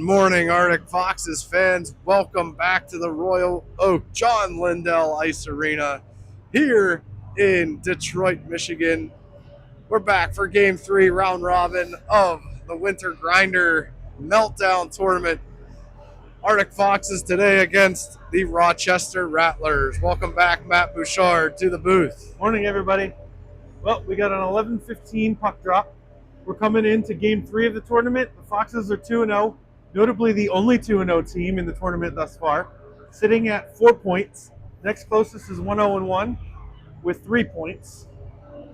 morning, Arctic Foxes fans. Welcome back to the Royal Oak John Lindell Ice Arena here in Detroit, Michigan. We're back for Game 3, round robin of the Winter Grinder Meltdown Tournament. Arctic Foxes today against the Rochester Rattlers. Welcome back, Matt Bouchard, to the booth. Morning, everybody. Well, we got an 11-15 puck drop. We're coming into Game 3 of the tournament. The Foxes are 2-0, notably the only 2-0 team in the tournament thus far, sitting at 4 points. Next closest is 1-0-1 with 3 points.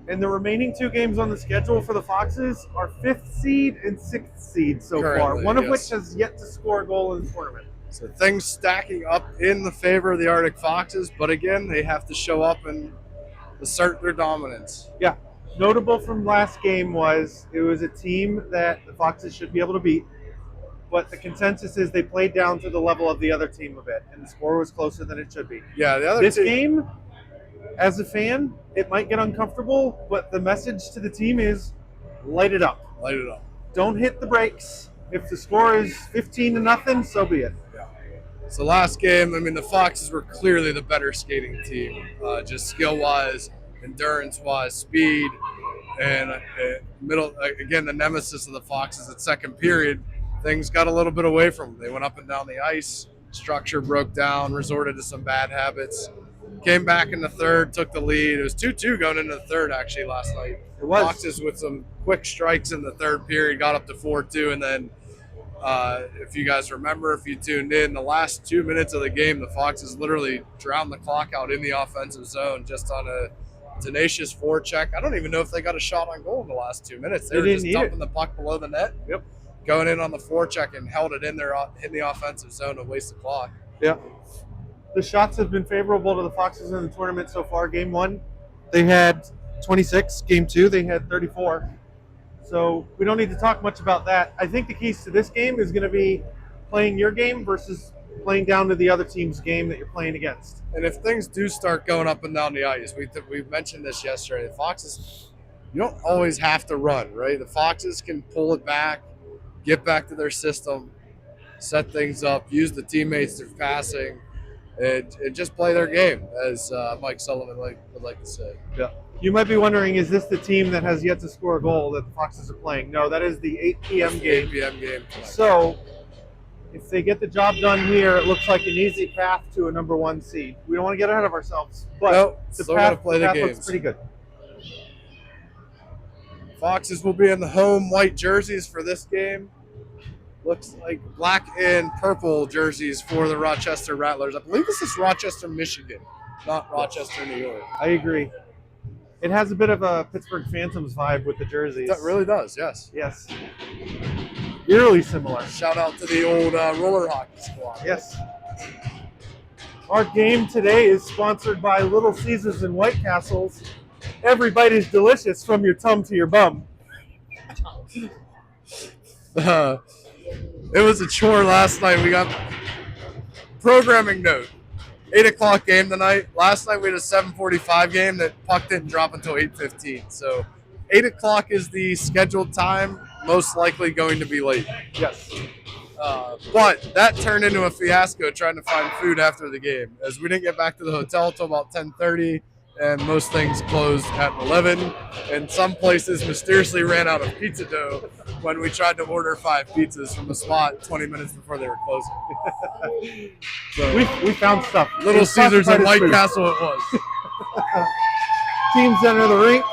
And the remaining 2 games on the schedule for the Foxes are 5th seed and 6th seed so far, one of which has yet to score a goal in the tournament. So things stacking up in the favor of the Arctic Foxes, but again, they have to show up and assert their dominance. Yeah. Notable from last game was it was a team that the Foxes should be able to beat, but the consensus is they played down to the level of the other team a bit, and the score was closer than it should be. Yeah, the other this game, as a fan, it might get uncomfortable, but the message to the team is light it up. Light it up. Don't hit the brakes. If the score is 15-0, so be it. Yeah. So last game, the Foxes were clearly the better skating team, just skill-wise, endurance-wise, speed, and again, the nemesis of the Foxes at second period, things got a little bit away from them. They went up and down the ice, structure broke down, resorted to some bad habits, came back in the third, took the lead. It was 2-2 going into the third, actually, last night. It was. Foxes with some quick strikes in the third period, got up to 4-2, and then if you guys remember, if you tuned in, the last 2 minutes of the game, the Foxes literally drowned the clock out in the offensive zone just on a tenacious forecheck. I don't even know if they got a shot on goal in the last 2 minutes. They were just dumping the puck below the net. Yep. Going in on the forecheck and held it in there in the offensive zone to waste the clock. Yeah. The shots have been favorable to the Foxes in the tournament so far. Game 1, they had 26. Game 2, they had 34. So we don't need to talk much about that. I think the keys to this game is going to be playing your game versus playing down to the other team's game that you're playing against. And if things do start going up and down the ice, we mentioned this yesterday, the Foxes, you don't always have to run, right? The Foxes can pull it back, get back to their system, set things up, use the teammates they're passing, and just play their game, as Mike Sullivan would like to say. Yeah. You might be wondering, is this the team that has yet to score a goal that the Foxes are playing? No, that is the 8 p.m. game. 8 p.m. game. So if they get the job done here, it looks like an easy path to a number 1 seed. We don't want to get ahead of ourselves, but the path looks pretty good. Foxes will be in the home white jerseys for this game. Looks like black and purple jerseys for the Rochester Rattlers. I believe this is Rochester, Michigan, not Rochester, New York. I agree. It has a bit of a Pittsburgh Phantoms vibe with the jerseys. That really does, yes. Yes. Eerily similar. Shout out to the old roller hockey squad. Yes. Our game today is sponsored by Little Caesars and White Castles. Every bite is delicious from your tum to your bum. It was a chore last night. We got programming note. 8 o'clock game tonight. Last night we had a 7:45 game that puck didn't drop until 8:15. So 8 o'clock is the scheduled time, most likely going to be late. Yes. But that turned into a fiasco trying to find food after the game, as we didn't get back to the hotel until about 10:30, and most things closed at 11. And some places mysteriously ran out of pizza dough when we tried to order 5 pizzas from the spot 20 minutes before they were closing. So we found stuff. Little Caesars and White Castle it was. Teams enter the rink.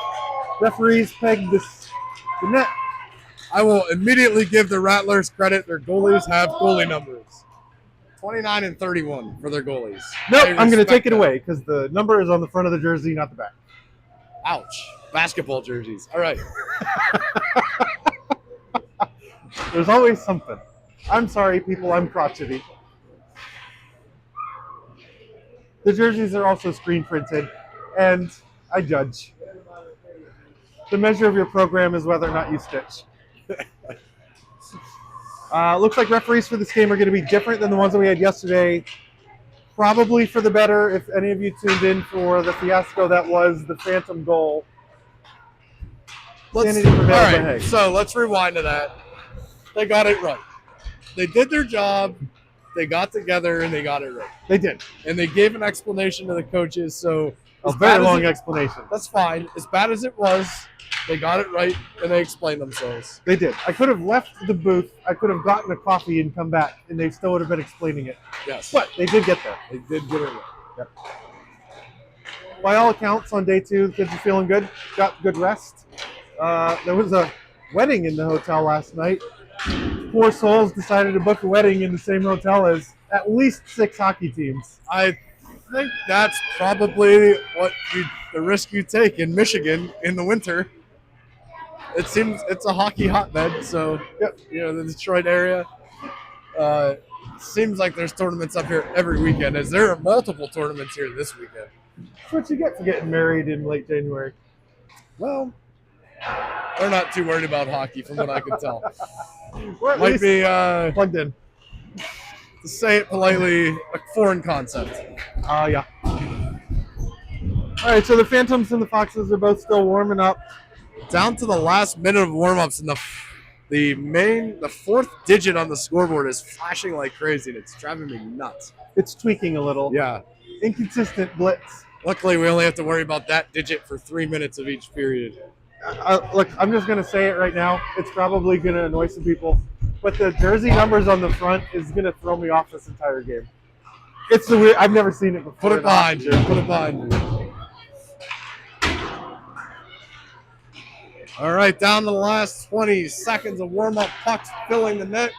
Referees peg the net. I will immediately give the Rattlers credit. Their goalies have goalie numbers. 29 and 31 for their goalies. Nope, I'm going to take it away because the number is on the front of the jersey, not the back. Ouch. Basketball jerseys. All right. There's always something. I'm sorry, people. I'm crotchety. The jerseys are also screen printed, and I judge. The measure of your program is whether or not you stitch. Looks like referees for this game are going to be different than the ones that we had yesterday. Probably for the better if any of you tuned in for the fiasco that was the phantom goal. All right, so let's rewind to that. They got it right. they did their job. They got together and they got it right. They did. And they gave an explanation to the coaches. So A very long explanation. That's fine. As bad as it was, they got it right and they explained themselves. They did. I could have left the booth. I could have gotten a coffee and come back, and they still would have been explaining it. Yes. But they did get there. They did get it right. Yep. By all accounts, on day 2, the kids are feeling good. Got good rest. There was a wedding in the hotel last night. Poor souls decided to book a wedding in the same hotel as at least 6 hockey teams. I think that's probably the risk you take in Michigan in the winter. It seems it's a hockey hotbed, so Yep. The Detroit area. Seems like there's tournaments up here every weekend, as there are multiple tournaments here this weekend. That's what you get for getting married in late January. Well, they're not too worried about hockey, from what I can tell. Or at Might least be, plugged in. to say it politely, a foreign concept. Yeah. All right, so the Phantoms and the Foxes are both still warming up. Down to the last minute of warm-ups, and the fourth digit on the scoreboard is flashing like crazy, and it's driving me nuts. It's tweaking a little. Yeah. Inconsistent blitz. Luckily, we only have to worry about that digit for 3 minutes of each period. Look, I'm just going to say it right now. It's probably going to annoy some people, but the jersey numbers on the front is going to throw me off this entire game. It's the weird. I've never seen it before. Put it behind you. Put it behind you. All right, down to the last 20 seconds of warm-up. Puck's filling the net.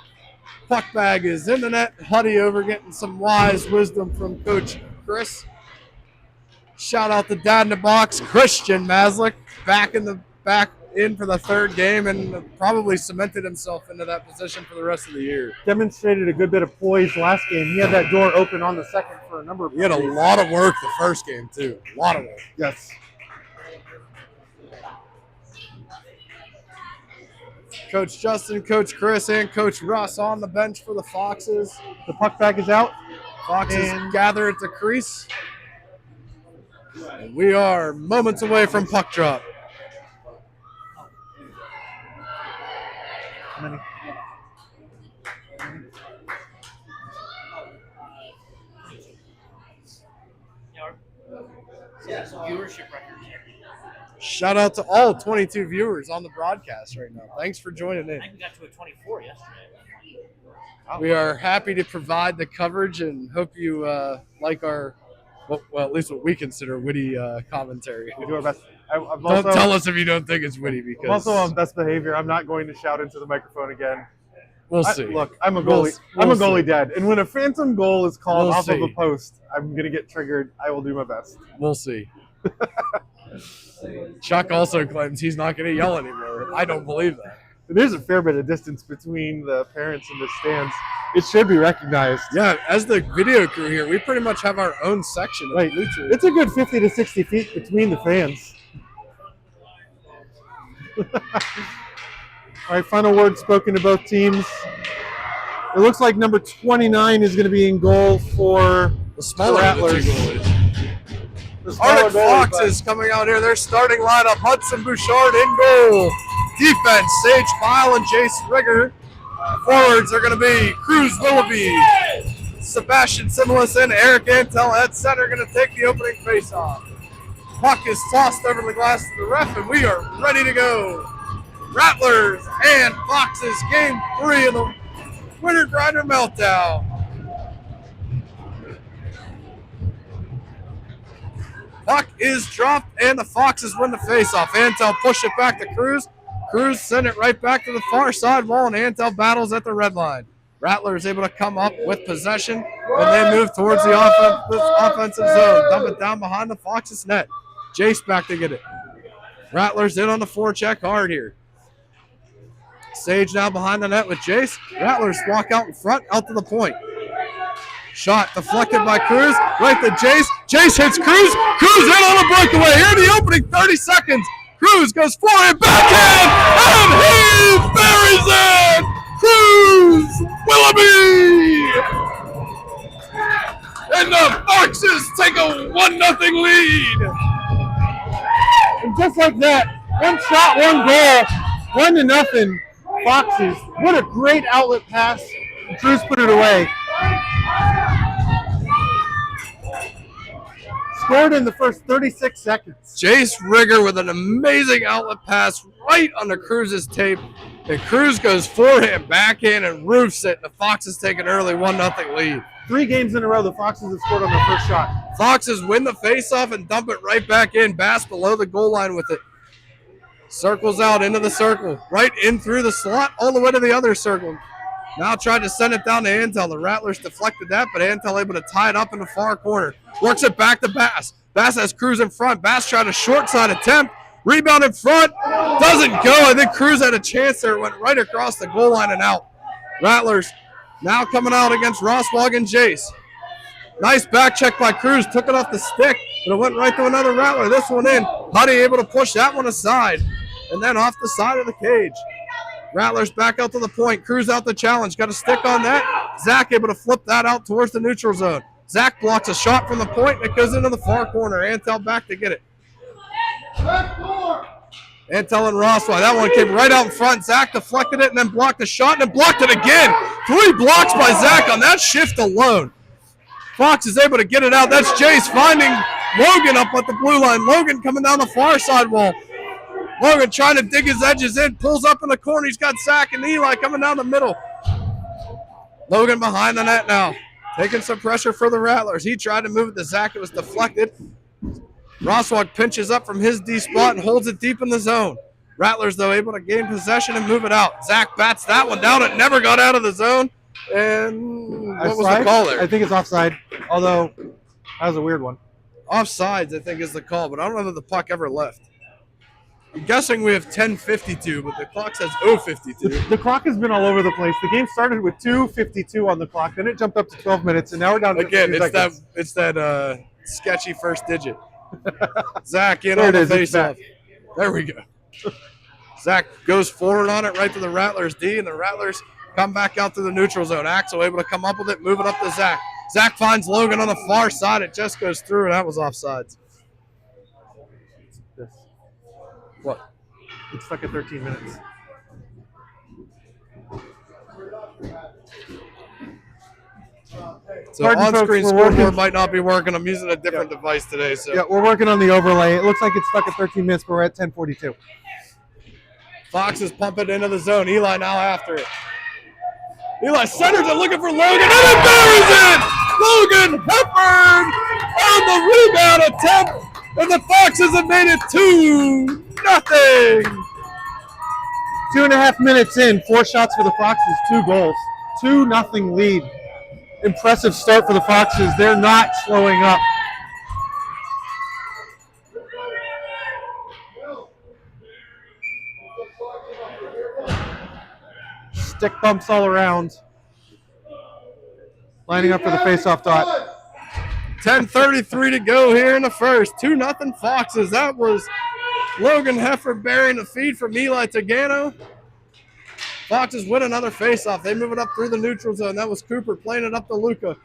Puck bag is in the net. Huddy over getting some wise wisdom from Coach Chris. Shout out to Dad in the Box, Christian Maslick, back in for the third game and probably cemented himself into that position for the rest of the year. Demonstrated a good bit of poise last game. He had that door open on the second for a number of He had a lot of work the first game, too. A lot of work. Yes. Coach Justin, Coach Chris, and Coach Russ on the bench for the Foxes. The puck back is out. Foxes gather at the crease. And we are moments away from puck drop. Viewership record. Shout out to all 22 viewers on the broadcast right now. Thanks for joining in. I think we got to a 24 yesterday. We are happy to provide the coverage and hope you like our, well, at least what we consider witty commentary. We do our best. Don't tell us if you don't think it's witty, because I'm also on best behavior. I'm not going to shout into the microphone again. We'll see. Look, I'm a goalie. I'm a goalie dad, and when a phantom goal is called off of a post, I'm gonna get triggered. I will do my best. We'll see. Chuck also claims he's not going to yell anymore. I don't believe that. There's a fair bit of distance between the parents and the stands. It should be recognized. Yeah, as the video crew here, we pretty much have our own section. Right. It's a good 50 to 60 feet between the fans. All right, final word spoken to both teams. It looks like number 29 is going to be in goal for the smaller Rattlers. Arctic Foxes coming out here. Their starting lineup: Hudson Bouchard in goal. Defense: Sage Pyle and Jace Rigger. Forwards are going to be Cruz Willoughby, Sebastian Similis, and Eric Antel at center, going to take the opening faceoff. Puck is tossed over the glass to the ref, and we are ready to go. Rattlers and Foxes, game 3 of the Winter Grinder Meltdown. Puck is dropped, and the Foxes win the faceoff. Antel push it back to Cruz. Cruz send it right back to the far side wall, and Antel battles at the red line. Rattler is able to come up with possession, and they move towards the offensive zone. Dump it down behind the Foxes' net. Jace back to get it. Rattlers in on the forecheck hard here. Sage now behind the net with Jace. Rattlers walk out in front, out to the point. Shot deflected by Cruz, right to Jace. Jace hits Cruz. Cruz in on a breakaway. Here in the opening 30 seconds. Cruz goes forward, backhand, and he buries it! Cruz Willoughby! And the Foxes take a 1-0 lead. And just like that, one shot, one goal, 1-0. Foxes. What a great outlet pass Cruz put it away. Scored in the first 36 seconds. Jace Rigger with an amazing outlet pass right under Cruz's tape. And Cruz goes forehand, backhand, and roofs it. The Foxes take an early 1-0 lead. 3 games in a row, the Foxes have scored on their first shot. Foxes win the faceoff and dump it right back in. Bass below the goal line with it. Circles out into the circle. Right in through the slot, all the way to the other circle. Now tried to send it down to Antel. The Rattlers deflected that, but Antel able to tie it up in the far corner. Works it back to Bass. Bass has Cruz in front. Bass tried a short side attempt. Rebound in front. Doesn't go. I think Cruz had a chance there. It went right across the goal line and out. Rattlers now coming out against Rosswag and Jace. Nice back check by Cruz. Took it off the stick, but it went right to another Rattler. This one in. Huddy able to push that one aside, and then off the side of the cage. Rattlers back out to the point. Cruz out the challenge. Got a stick on that. Zach able to flip that out towards the neutral zone. Zach blocks a shot from the point. It goes into the far corner. Antel back to get it. Antel and Rosswag. That one came right out in front. Zach deflected it and then blocked the shot and then blocked it again. 3 blocks by Zach on that shift alone. Fox is able to get it out. That's Jace finding Logan up at the blue line. Logan coming down the far side wall. Logan trying to dig his edges in, pulls up in the corner. He's got Zach and Eli coming down the middle. Logan behind the net now, taking some pressure for the Rattlers. He tried to move it to Zach. It was deflected. Rosswag pinches up from his D spot and holds it deep in the zone. Rattlers, though, able to gain possession and move it out. Zach bats that one down. It never got out of the zone. And what was the call there? I think it's offside, although that was a weird one. Offsides, I think, is the call, but I don't know that the puck ever left. I'm guessing we have 10:52, but the clock says 0:52. The clock has been all over the place. The game started with 2:52 on the clock, then it jumped up to 12 minutes, and now we're down to Again, 52 seconds. it's that sketchy first digit. Zach in on the face-off. There we go. Zach goes forward on it right to the Rattlers D, and the Rattlers come back out to the neutral zone. Axel able to come up with it, move it up to Zach. Zach finds Logan on the far side. It just goes through, and that was offsides. What? It's stuck at 13 minutes. So Pardon, on-screen folks, we're scoreboard working- might not be working. I'm using a different device today. So Yeah, we're working on the overlay. It looks like it's stuck at 13 minutes, but we're at 10:42. Fox is pumping into the zone. Eli now after it. Eli centers it, looking for Logan, and it buries it! Logan Hepburn on the rebound attempt, and the Foxes have made it 2-0. 2.5 minutes in, 4 shots for the Foxes, 2 goals. 2-0 lead. Impressive start for the Foxes. They're not slowing up. Stick bumps all around. Lining up for the faceoff dot. 10:33 to go here in the first. 2-0 Foxes. That was Logan Heffer bearing the feed from Eli Tagano. Foxes win another faceoff. They move it up through the neutral zone. That was Cooper playing it up to Luca.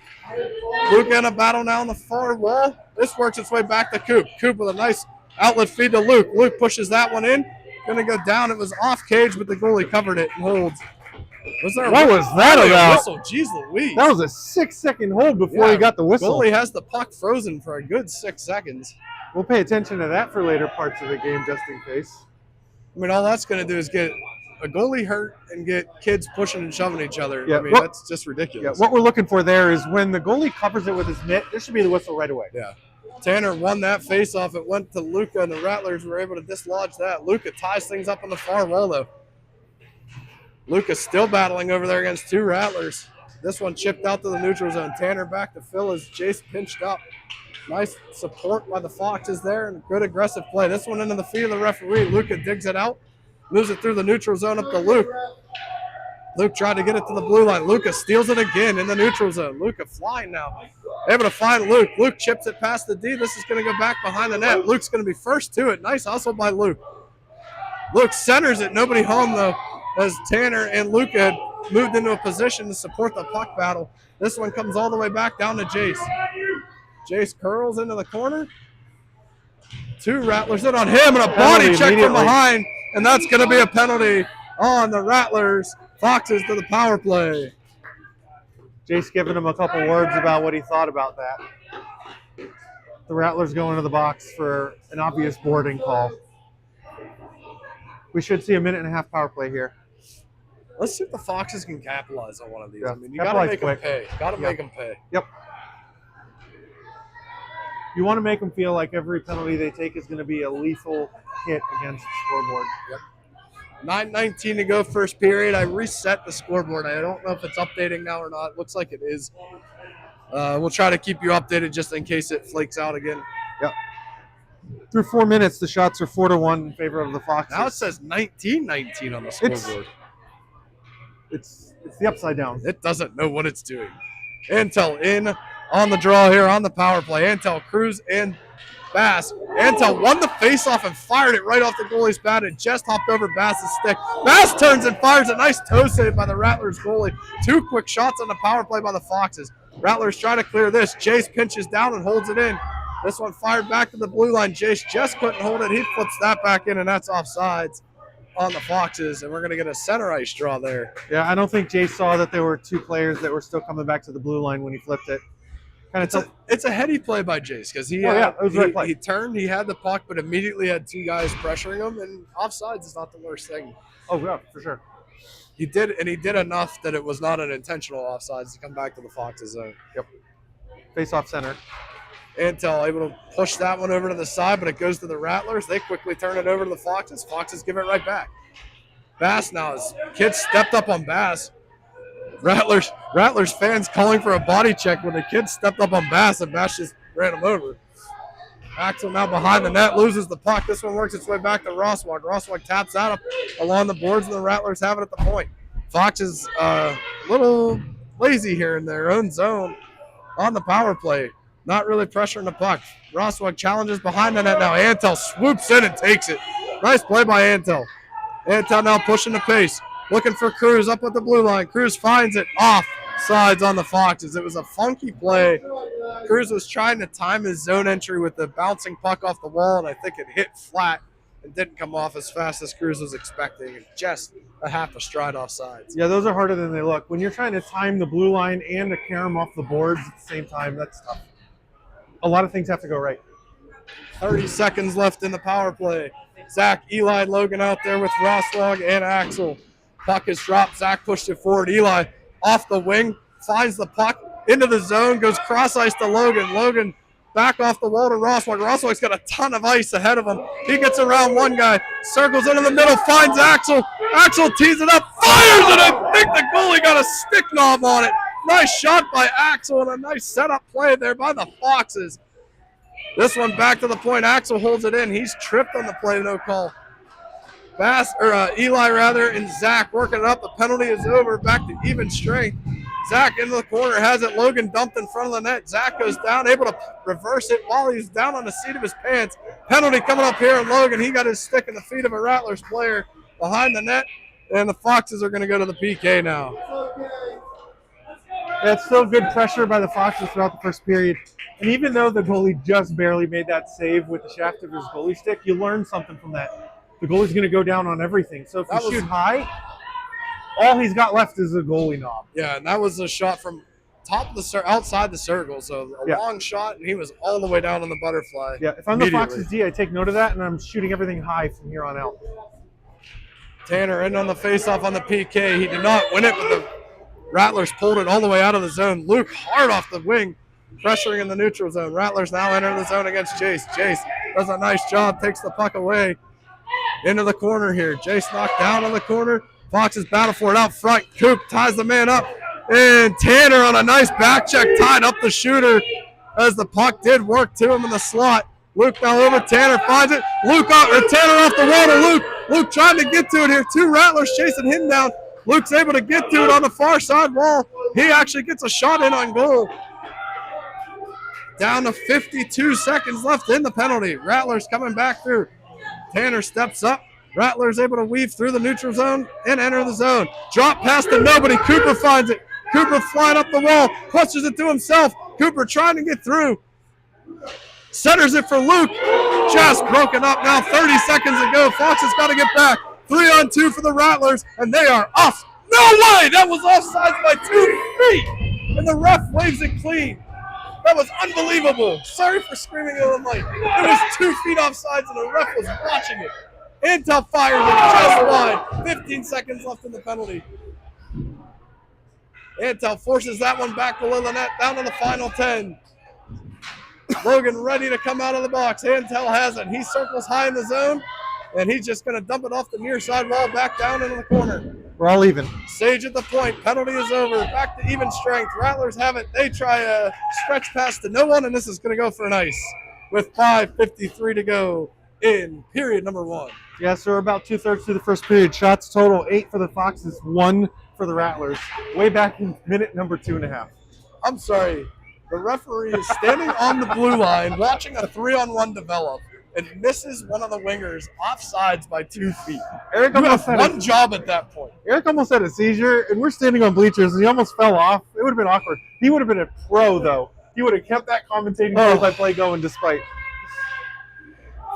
Luca in a battle now on the far wall. This works its way back to Coop. Coop with a nice outlet feed to Luke. Luke pushes that one in. Going to go down. It was off cage, but the goalie covered it and holds. What was that about? Whistle? Jeez Louise. That was a 6-second hold before he got the whistle. Goalie has the puck frozen for a good 6 seconds. We'll pay attention to that for later parts of the game just in case. I mean, all that's going to do is get a goalie hurt and get kids pushing and shoving each other. Yeah, I mean, well, that's just ridiculous. Yeah, what we're looking for there is when the goalie covers it with his mitt, there should be the whistle right away. Yeah. Tanner won that faceoff. It went to Luca, and the Rattlers were able to dislodge that. Luca ties things up on the far wall, though. Luca's still battling over there against 2 Rattlers. This one chipped out to the neutral zone. Tanner back to Phil as Jace pinched up. Nice support by the Foxes there and good aggressive play. This one into the feet of the referee. Luca digs it out, moves it through the neutral zone up to Luke. Luke tried to get it to the blue line. Luca steals it again in the neutral zone. Luca flying now. Able to find Luke. Luke chips it past the D. This is going to go back behind the net. Luke's going to be first to it. Nice hustle by Luke. Luke centers it. Nobody home, though, as Tanner and Luca had moved into a position to support the puck battle. This one comes all the way back down to Jace. Jace curls into the corner. 2 Rattlers in on him, and a body check from behind, and that's going to be a penalty on the Rattlers. Foxes to the power play. Jace giving him a couple words about what he thought about that. The Rattlers go into the box for an obvious boarding call. We should see a 1.5-minute power play here. Let's see if the Foxes can capitalize on one of these. Yeah, I mean, you got to capitalize make them quick. pay. Got to make them pay. Yep. You want to make them feel like every penalty they take is going to be a lethal hit against the scoreboard. Yep. 9:19 to go first period. I reset the scoreboard. I don't know if it's updating now or not. Looks like it is. We'll try to keep you updated just in case it flakes out again. Yep. Through 4 minutes, the shots are 4-1 in favor of the Foxes. Now it says 19-19 on the scoreboard. It's the upside down. It doesn't know what it's doing. Antel in on the draw here on the power play. Antel, Cruz, and Bass. Antel won the faceoff and fired it right off the goalie's bat and just hopped over Bass's stick. Bass turns and fires a nice toe save by the Rattlers goalie. 2 quick shots on the power play by the Foxes. Rattlers try to clear this. Jace pinches down and holds it in. This one fired back to the blue line. Jace just couldn't hold it. He flips that back in, and that's offsides on the Foxes, and we're going to get a center ice draw there. Yeah, I don't think Jace saw that there were 2 players that were still coming back to the blue line when he flipped it. It's a heady play by Jace because he turned, he had the puck, but immediately had 2 guys pressuring him, and offsides is not the worst thing. Oh, yeah, for sure. He did enough that it was not an intentional offsides to come back to the Foxes zone. Yep. Face off center. Antel able to push that one over to the side, but it goes to the Rattlers. They quickly turn it over to the Foxes. Foxes give it right back. Bass now, his kid stepped up on Bass. Rattlers fans calling for a body check when the kid stepped up on Bass, and Bass just ran him over. Axel now behind the net, loses the puck. This one works its way back to Rosswag. Rosswag taps out along the boards, and the Rattlers have it at the point. Foxes a little lazy here in their own zone on the power play. Not really pressuring the puck. Rosswag challenges behind the net now. Antel swoops in and takes it. Nice play by Antel. Antel now pushing the pace. Looking for Cruz up at the blue line. Cruz finds it off sides on the Foxes. It was a funky play. Cruz was trying to time his zone entry with the bouncing puck off the wall, and I think it hit flat and didn't come off as fast as Cruz was expecting. Just a half a stride off sides. Yeah, those are harder than they look. When you're trying to time the blue line and to carry them off the boards at the same time, that's tough. A lot of things have to go right. 30 seconds left in the power play. Zach, Eli, Logan out there with Rosswag and Axel. Puck is dropped. Zach pushed it forward. Eli off the wing, finds the puck into the zone, goes cross ice to Logan. Logan back off the wall to Rosswag. Rosswag's got a ton of ice ahead of him. He gets around one guy, circles into the middle, finds Axel. Axel tees it up, fires it. I think the goalie got a stick knob on it. Nice shot by Axel and a nice setup play there by the Foxes. This one back to the point. Axel holds it in. He's tripped on the play, no call. Eli and Zach working it up. The penalty is over. Back to even strength. Zach into the corner has it. Logan dumped in front of the net. Zach goes down, able to reverse it while he's down on the seat of his pants. Penalty coming up here, and Logan, he got his stick in the feet of a Rattlers player behind the net, and the Foxes are going to go to the PK now. That's still good pressure by the Foxes throughout the first period. And even though the goalie just barely made that save with the shaft of his goalie stick, you learn something from that. The goalie's going to go down on everything. So if you shoot high, all he's got left is a goalie knob. Yeah, and that was a shot from top of the outside the circle. So a long shot, and he was all the way down on the butterfly. Yeah, if I'm the Foxes D, I take note of that, and I'm shooting everything high from here on out. Tanner in on the faceoff on the PK. He did not win it, but the Rattlers pulled it all the way out of the zone. Luke hard off the wing, pressuring in the neutral zone. Rattlers now enter the zone against Jace. Jace does a nice job, takes the puck away into the corner here. Jace knocked down on the corner. Foxes battle for it out front. Coop ties the man up. And Tanner on a nice back check tied up the shooter as the puck did work to him in the slot. Luke now over. Tanner finds it. Tanner off the wall to Luke. Luke trying to get to it here. 2 Rattlers chasing him down. Luke's able to get to it on the far side wall. He actually gets a shot in on goal. Down to 52 seconds left in the penalty. Rattlers coming back through. Tanner steps up. Rattlers able to weave through the neutral zone and enter the zone. Drop pass to nobody. Cooper finds it. Cooper flying up the wall. Pushes it to himself. Cooper trying to get through. Centers it for Luke. Just broken up now. 30 seconds to go. Foxes got to get back. 3-on-2 for the Rattlers, and they are off. No way! That was offsides by 2 feet. and the ref waves it clean. That was unbelievable. Sorry for screaming into the mic. It was 2 feet offsides, and the ref was watching it. Antel fired it just wide. 15 seconds left in the penalty. Antel forces that one back below the net, down to the final 10. Logan ready to come out of the box. Antel has it. He circles high in the zone, and he's just going to dump it off the near side wall back down into the corner. We're all even. Sage at the point. Penalty is over. Back to even strength. Rattlers have it. They try a stretch pass to no one, and this is going to go for an ice with 5:53 to go in period number 1. Yeah, so we're about 2/3 through the first period. Shots total 8 for the Foxes, 1 for the Rattlers. Way back in minute number 2.5. I'm sorry. The referee is standing on the blue line watching a 3-on-1 develop and misses one of the wingers offsides by 2 feet. Eric You almost have had one job at that point. Eric almost had a seizure, and we're standing on bleachers, and he almost fell off. It would have been awkward. He would have been a pro, though. He would have kept that commentating play-by-play going despite.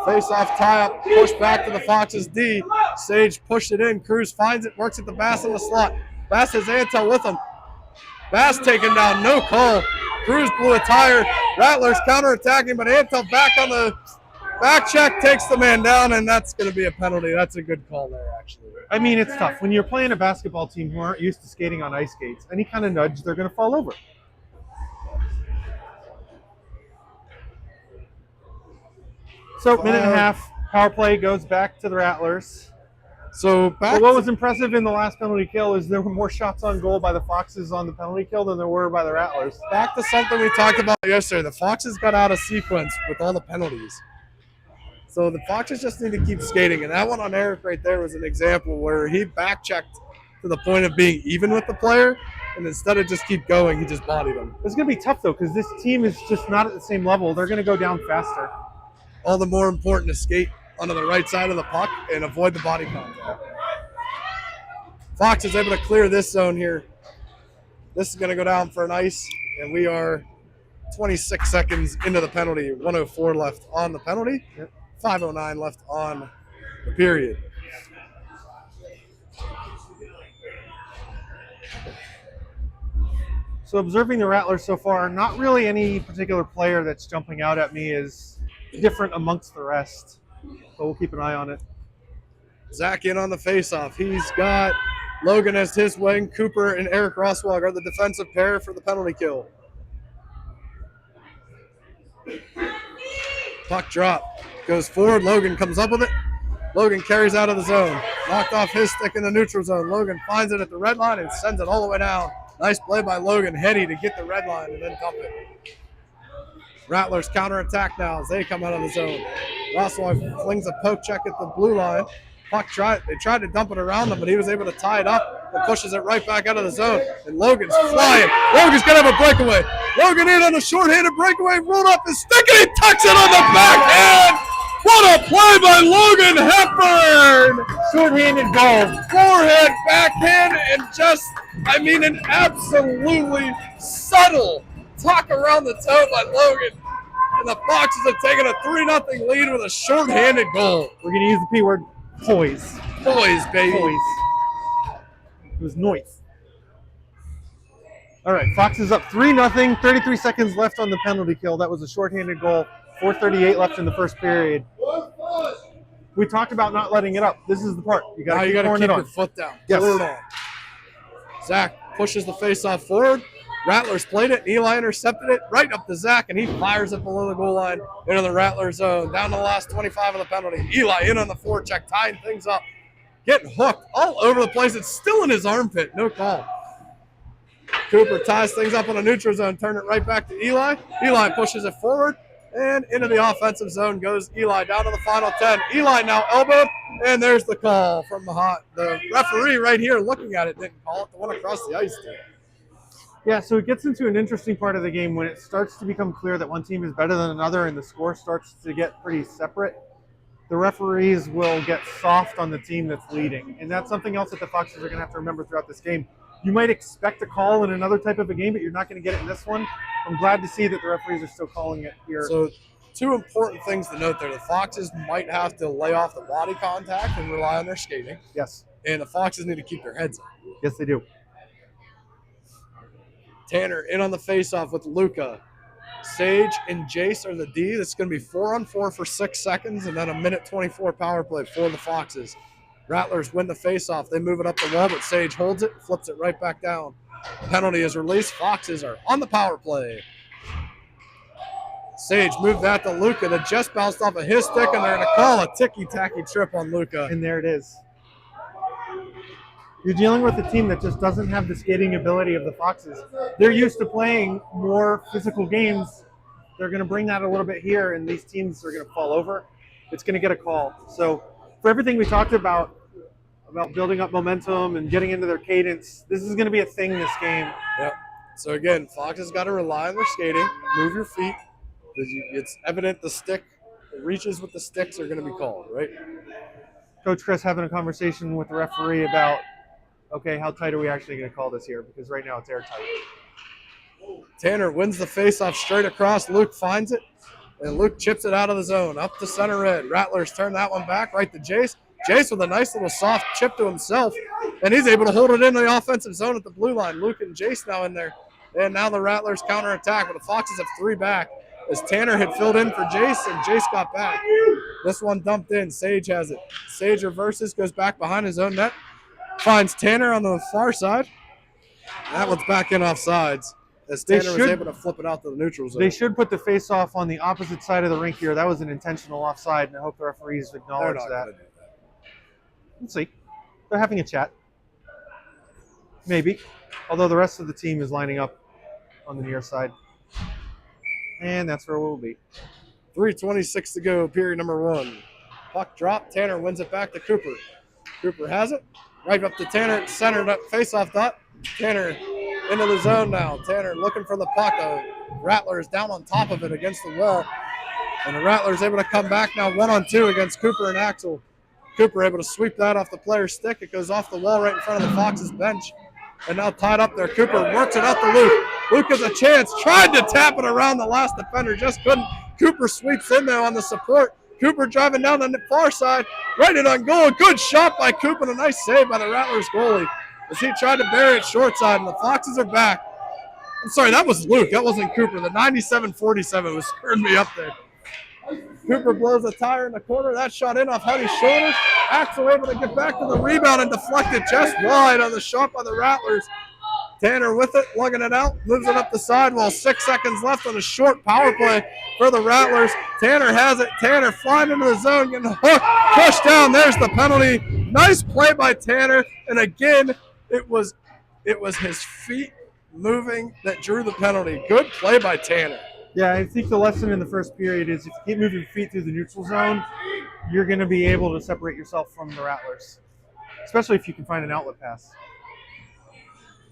Face-off tie-up, push back to the Foxes D. Sage pushed it in. Cruz finds it, works at the Bass in the slot. Bass has Antel with him. Bass taken down, no call. Cruz blew a tire. Rattlers counterattacking, but Antel back on the back check, takes the man down, and that's going to be a penalty. That's a good call there, actually. I mean, it's tough. When you're playing a basketball team who aren't used to skating on ice skates, any kind of nudge, they're going to fall over. So, minute and a half, power play goes back to the Rattlers. So But what was impressive in the last penalty kill is there were more shots on goal by the Foxes on the penalty kill than there were by the Rattlers. back to something we talked about yesterday. The Foxes got out of sequence with all the penalties. So the Foxes just need to keep skating. And that one on Eric right there was an example where he back-checked to the point of being even with the player, and instead of just keep going, he just bodied him. It's going to be tough, though, because this team is just not at the same level. They're going to go down faster. All the more important to skate onto the right side of the puck and avoid the body contact. Fox is able to clear this zone here. This is going to go down for an ice, and we are 26 seconds into the penalty. 1:04 left on the penalty. 5:09 left on the period. So observing the Rattlers so far, not really any particular player that's jumping out at me is different amongst the rest. But we'll keep an eye on it. Zach in on the faceoff. He's got Logan as his wing. Cooper and Eric Roswag are the defensive pair for the penalty kill. Puck drop. Goes forward. Logan comes up with it. Logan carries out of the zone. Knocked off his stick in the neutral zone. Logan finds it at the red line and sends it all the way down. Nice play by Logan. Heady to get the red line and then dump it. Rattlers counterattack now as they come out of the zone. Roswag flings a poke check at the blue line. Puck they tried to dump it around him, but he was able to tie it up and pushes it right back out of the zone. And Logan's flying. Logan's going to have a breakaway. Logan in on a short-handed breakaway, rolled up his stick, and he tucks it on the backhand. What a play by Logan Hepburn! Short-handed goal. Forehand, backhand, and just, an absolutely subtle tuck around the toe by Logan. And the Foxes have taken a 3-0 lead with a short-handed goal. We're going to use the P word, poise. Boys, baby. Poise. It was noise. All right, Foxes up 3-0, 33 seconds left on the penalty kill. That was a short-handed goal. 4:38 left in the first period. We talked about not letting it up. This is the part. You got to keep your foot down. Yes. Pour it on. Zach pushes the face-off forward. Rattlers played it. Eli intercepted it right up to Zach, and he fires it below the goal line into the Rattler zone. Down to the last 25 of the penalty. Eli in on the forecheck, tying things up. Getting hooked all over the place. It's still in his armpit. No call. Cooper ties things up on a neutral zone. Turn it right back to Eli. Eli pushes it forward. And into the offensive zone goes Eli down to the final 10. Eli now elbowed, and there's the call from the referee right here looking at it. Didn't call it. The one across the ice did. Yeah, so it gets into an interesting part of the game when it starts to become clear that one team is better than another and the score starts to get pretty separate. The referees will get soft on the team that's leading, and that's something else that the Foxes are going to have to remember throughout this game. You might expect a call in another type of a game, but you're not going to get it in this one. I'm glad to see that the referees are still calling it here. So 2 important things to note there. The Foxes might have to lay off the body contact and rely on their skating. Yes. And the Foxes need to keep their heads up. Yes, they do. Tanner in on the faceoff with Luca. Sage and Jace are the D. That's going to be 4-on-4 for 6 seconds, and then a minute 24 power play for the Foxes. Rattlers win the faceoff. They move it up the wall, but Sage holds it, flips it right back down. Penalty is released. Foxes are on the power play. Sage moved that to Luca that just bounced off of his stick, and they're going to call a ticky-tacky trip on Luca. And there it is. You're dealing with a team that just doesn't have the skating ability of the Foxes. They're used to playing more physical games. They're going to bring that a little bit here, and these teams are going to fall over. It's going to get a call. So for everything we talked about building up momentum and getting into their cadence, this is going to be a thing this game. Yep. So again, Foxes got to rely on their skating, move your feet. It's evident the reaches with the sticks are going to be called, right? Coach Chris having a conversation with the referee about, okay, how tight are we actually going to call this here? Because right now it's airtight. Tanner wins the faceoff straight across. Luke finds it, and Luke chips it out of the zone. Up to center red. Rattlers turn that one back right to Jace. Jace with a nice little soft chip to himself, and he's able to hold it in the offensive zone at the blue line. Luke and Jace now in there. And now the Rattlers counterattack, but the Foxes have 3 back as Tanner had filled in for Jace, and Jace got back. This one dumped in. Sage has it. Sage reverses, goes back behind his own net, finds Tanner on the far side. That one's back in offsides as Tanner was able to flip it out to the neutral zone. They should put the face-off on the opposite side of the rink here. That was an intentional offside, and I hope the referees acknowledge that. Let's see. They're having a chat. Maybe. Although the rest of the team is lining up on the near side. And that's where we'll be. 3:26 to go, period number 1. Puck drop. Tanner wins it back to Cooper. Cooper has it. Right up to Tanner. Centered up face-off dot. Tanner into the zone now. Tanner looking for the puck. The Rattlers down on top of it against the wall. And the Rattlers able to come back now 1-on-2 against Cooper and Axel. Cooper able to sweep that off the player's stick. It goes off the wall right in front of the Foxes bench. And now tied up there. Cooper works it out to Luke. Luke has a chance. Tried to tap it around the last defender. Just couldn't. Cooper sweeps in there on the support. Cooper driving down the far side. Right in on goal. Good shot by Cooper and a nice save by the Rattlers goalie as he tried to bury it short side. And the Foxes are back. I'm sorry, that was Luke. That wasn't Cooper. The 97-47 was screwing me up there. Cooper blows a tire in the corner. That shot in off Huddy's shoulders. Axel able to get back to the rebound and deflect it just wide on the shot by the Rattlers. Tanner with it, lugging it out, moves it up the side while 6 seconds left on a short power play for the Rattlers. Tanner has it. Tanner flying into the zone, getting hooked, pushed down. There's the penalty. Nice play by Tanner. And again, it was his feet moving that drew the penalty. Good play by Tanner. Yeah, I think the lesson in the first period is if you keep moving feet through the neutral zone, you're going to be able to separate yourself from the Rattlers, especially if you can find an outlet pass.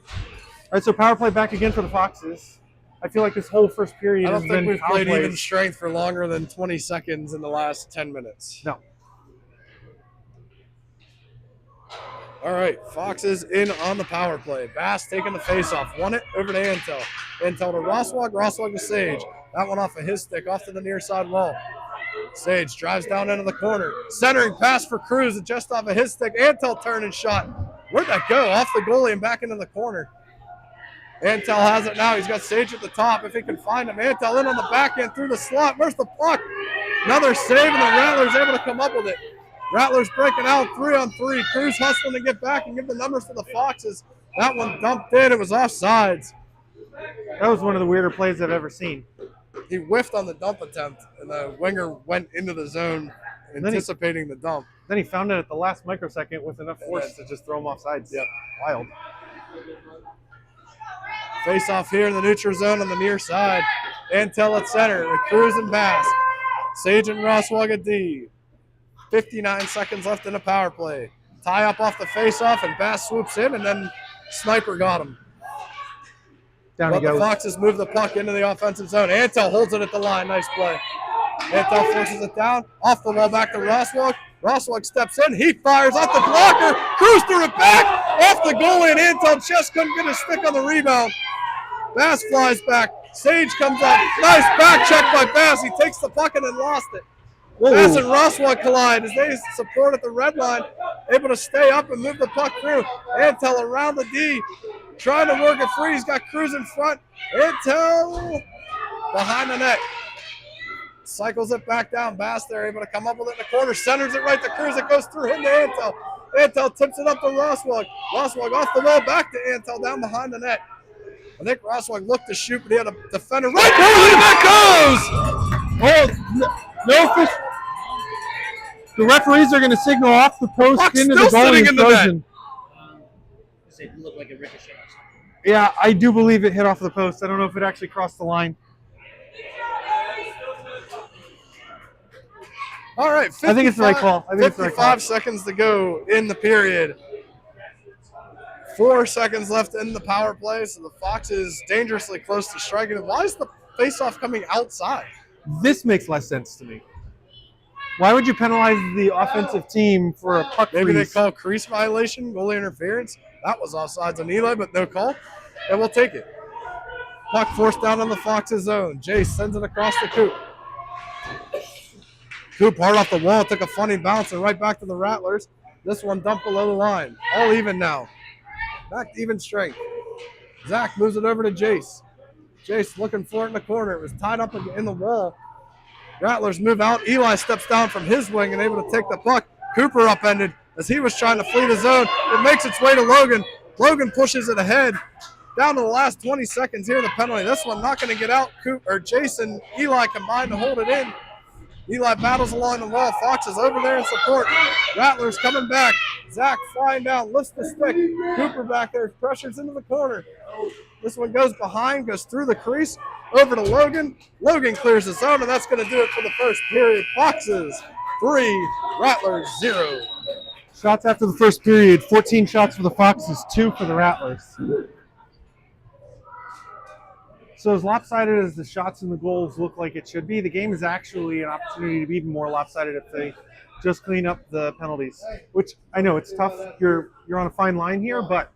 All right, so power play back again for the Foxes. I feel like this whole first period I don't has think been we've played power even plays. strength for longer than 20 seconds in the last 10 minutes. No. All right, Foxes in on the power play. Bass taking the face-off. Won it over to Antel. Antel to Roswag. Roswag to Sage. That one off of his stick, off to the near side wall. Sage drives down into the corner. Centering pass for Cruz, just off of his stick. Antel turning shot. Where'd that go? Off the goalie and back into the corner. Antel has it now. He's got Sage at the top if he can find him. Antel in on the back end through the slot. Where's the puck? Another save, and the Rattlers able to come up with it. Rattlers breaking out 3-on-3. Cruz hustling to get back and give the numbers to the Foxes. That one dumped in. It was offsides. That was one of the weirder plays I've ever seen. He whiffed on the dump attempt, and the winger went into the zone anticipating the dump. Then he found it at the last microsecond with enough force to just throw him offsides. Yep. Wild. Face off here in the neutral zone on the near side. Antel at center with Cruz and Bass. Sage and Roswag at D. 59 seconds left in the power play. Tie up off the face-off, and Bass swoops in, and then Sniper got him. Down But he goes. the Foxes move the puck into the offensive zone. Antel holds it at the line. Nice play. Antel forces it down. Off the wall back to Roswag. Roswag steps in. He fires off the blocker. Cruz threw it back. Off the goalie, and Antel just couldn't get his stick on the rebound. Bass flies back. Sage comes up. Nice back check by Bass. He takes the puck and then lost it. Whoa. Bass and Roswag collide as they support at the red line, able to stay up and move the puck through. Antel around the D. trying to work it free. He's got Cruz in front. Intel behind the net. Cycles it back down. Bass there, able to come up with it in the corner. Centers it right to Cruz. It goes through him to Intel. Intel tips it up to Roswag. Roswag off the wall, back to Intel, down behind the net. I think Roswag looked to shoot, but he had a defender right there, and that goes! Oh, no fish. The referees are going to signal off the post Puck's into still the goalie sitting in the net. frozen. It looked like a ricochet. Yeah, I do believe it hit off the post. I don't know if it actually crossed the line. All right, I think it's the right call. I think it's the right 55 call. seconds to go in the period. 4 seconds left in the power play, so the Foxes dangerously close to striking. Why is the faceoff coming outside? This makes less sense to me. Why would you penalize the offensive team for a puck Maybe freeze? they call crease violation, goalie interference. That was offsides on Eli, but no call. And we'll take it. Puck forced down on the Foxes zone. Jace sends it across the Coop. Coop hard off the wall, took a funny bounce and right back to the Rattlers. This one dumped below the line. All even now. Back to even strength. Zach moves it over to Jace. Jace looking for it in the corner. It was tied up in the wall. Rattlers move out. Eli steps down from his wing and able to take the puck. Cooper upended as he was trying to flee the zone. It makes its way to Logan. Logan pushes it ahead. Down to the last 20 seconds here, the penalty. This one not going to get out. Jason, Eli combined to hold it in. Eli battles along the wall. Fox is over there in support. Rattlers coming back. Zach flying down, lifts the stick. Cooper back there, pressures into the corner. This one goes behind, goes through the crease, over to Logan. Logan clears the zone, and that's going to do it for the first period. Foxes 3, Rattlers 0. Shots after the first period, 14 shots for the Foxes, 2 for the Rattlers. So as lopsided as the shots and the goals look like it should be, the game is actually an opportunity to be even more lopsided if they just clean up the penalties, which I know it's tough. You're on a fine line here, but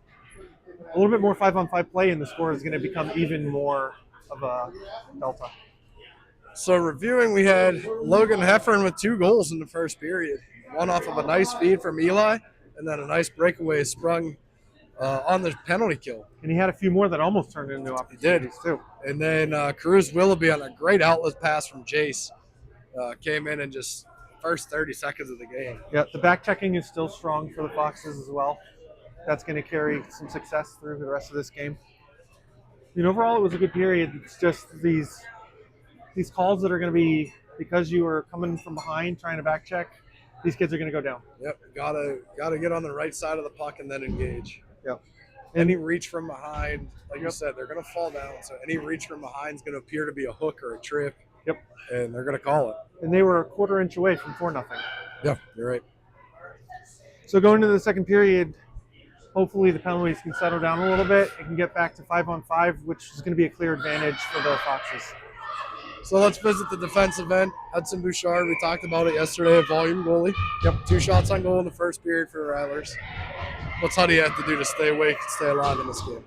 a little bit more 5-on-5 play and the score is going to become even more of a delta. So reviewing, we had Logan Heffern with 2 goals in the first period. One off of a nice feed from Eli, and then a nice breakaway sprung on the penalty kill. And he had a few more that almost turned into opportunities too. And then Cruz Willoughby on a great outlet pass from Jace came in and just first 30 seconds of the game. Yeah, the back checking is still strong for the Foxes as well. That's going to carry some success through the rest of this game. Overall, it was a good period. It's just these calls that are going to be, because you are coming from behind trying to back check, these kids are going to go down. Yep, gotta get on the right side of the puck and then engage. Yep. Any reach from behind, like you said, they're going to fall down. So any reach from behind is going to appear to be a hook or a trip. Yep. And they're going to call it. And they were a quarter inch away from 4-0. Yeah, you're right. So going into the second period, hopefully the penalties can settle down a little bit. It can get back to 5-on-5, which is going to be a clear advantage for the Foxes. So let's visit the defensive end. Hudson Bouchard, we talked about it yesterday, a volume goalie. Yep. 2 shots on goal in the first period for the Rattlers. What's Huddy have to do to stay awake and stay alive in this game?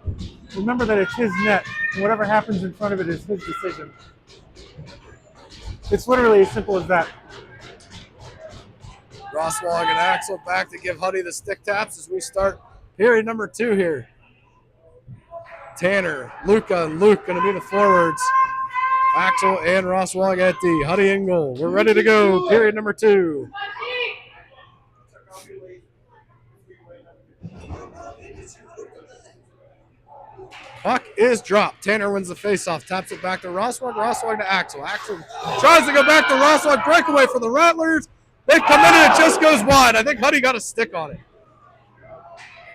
Remember that it's his net, and whatever happens in front of it is his decision. It's literally as simple as that. Roswag and Axel back to give Huddy the stick taps as we start period number 2 here. Tanner, Luca, and Luke going to be the forwards. Axel and Roswag at D. Huddy in goal. We're ready to go. Period number 2. Puck is dropped. Tanner wins the faceoff. Taps it back to Roswag. Roswag to Axel. Axel tries to go back to Roswag. Breakaway for the Rattlers. They come in and it just goes wide. I think Huddy got a stick on it.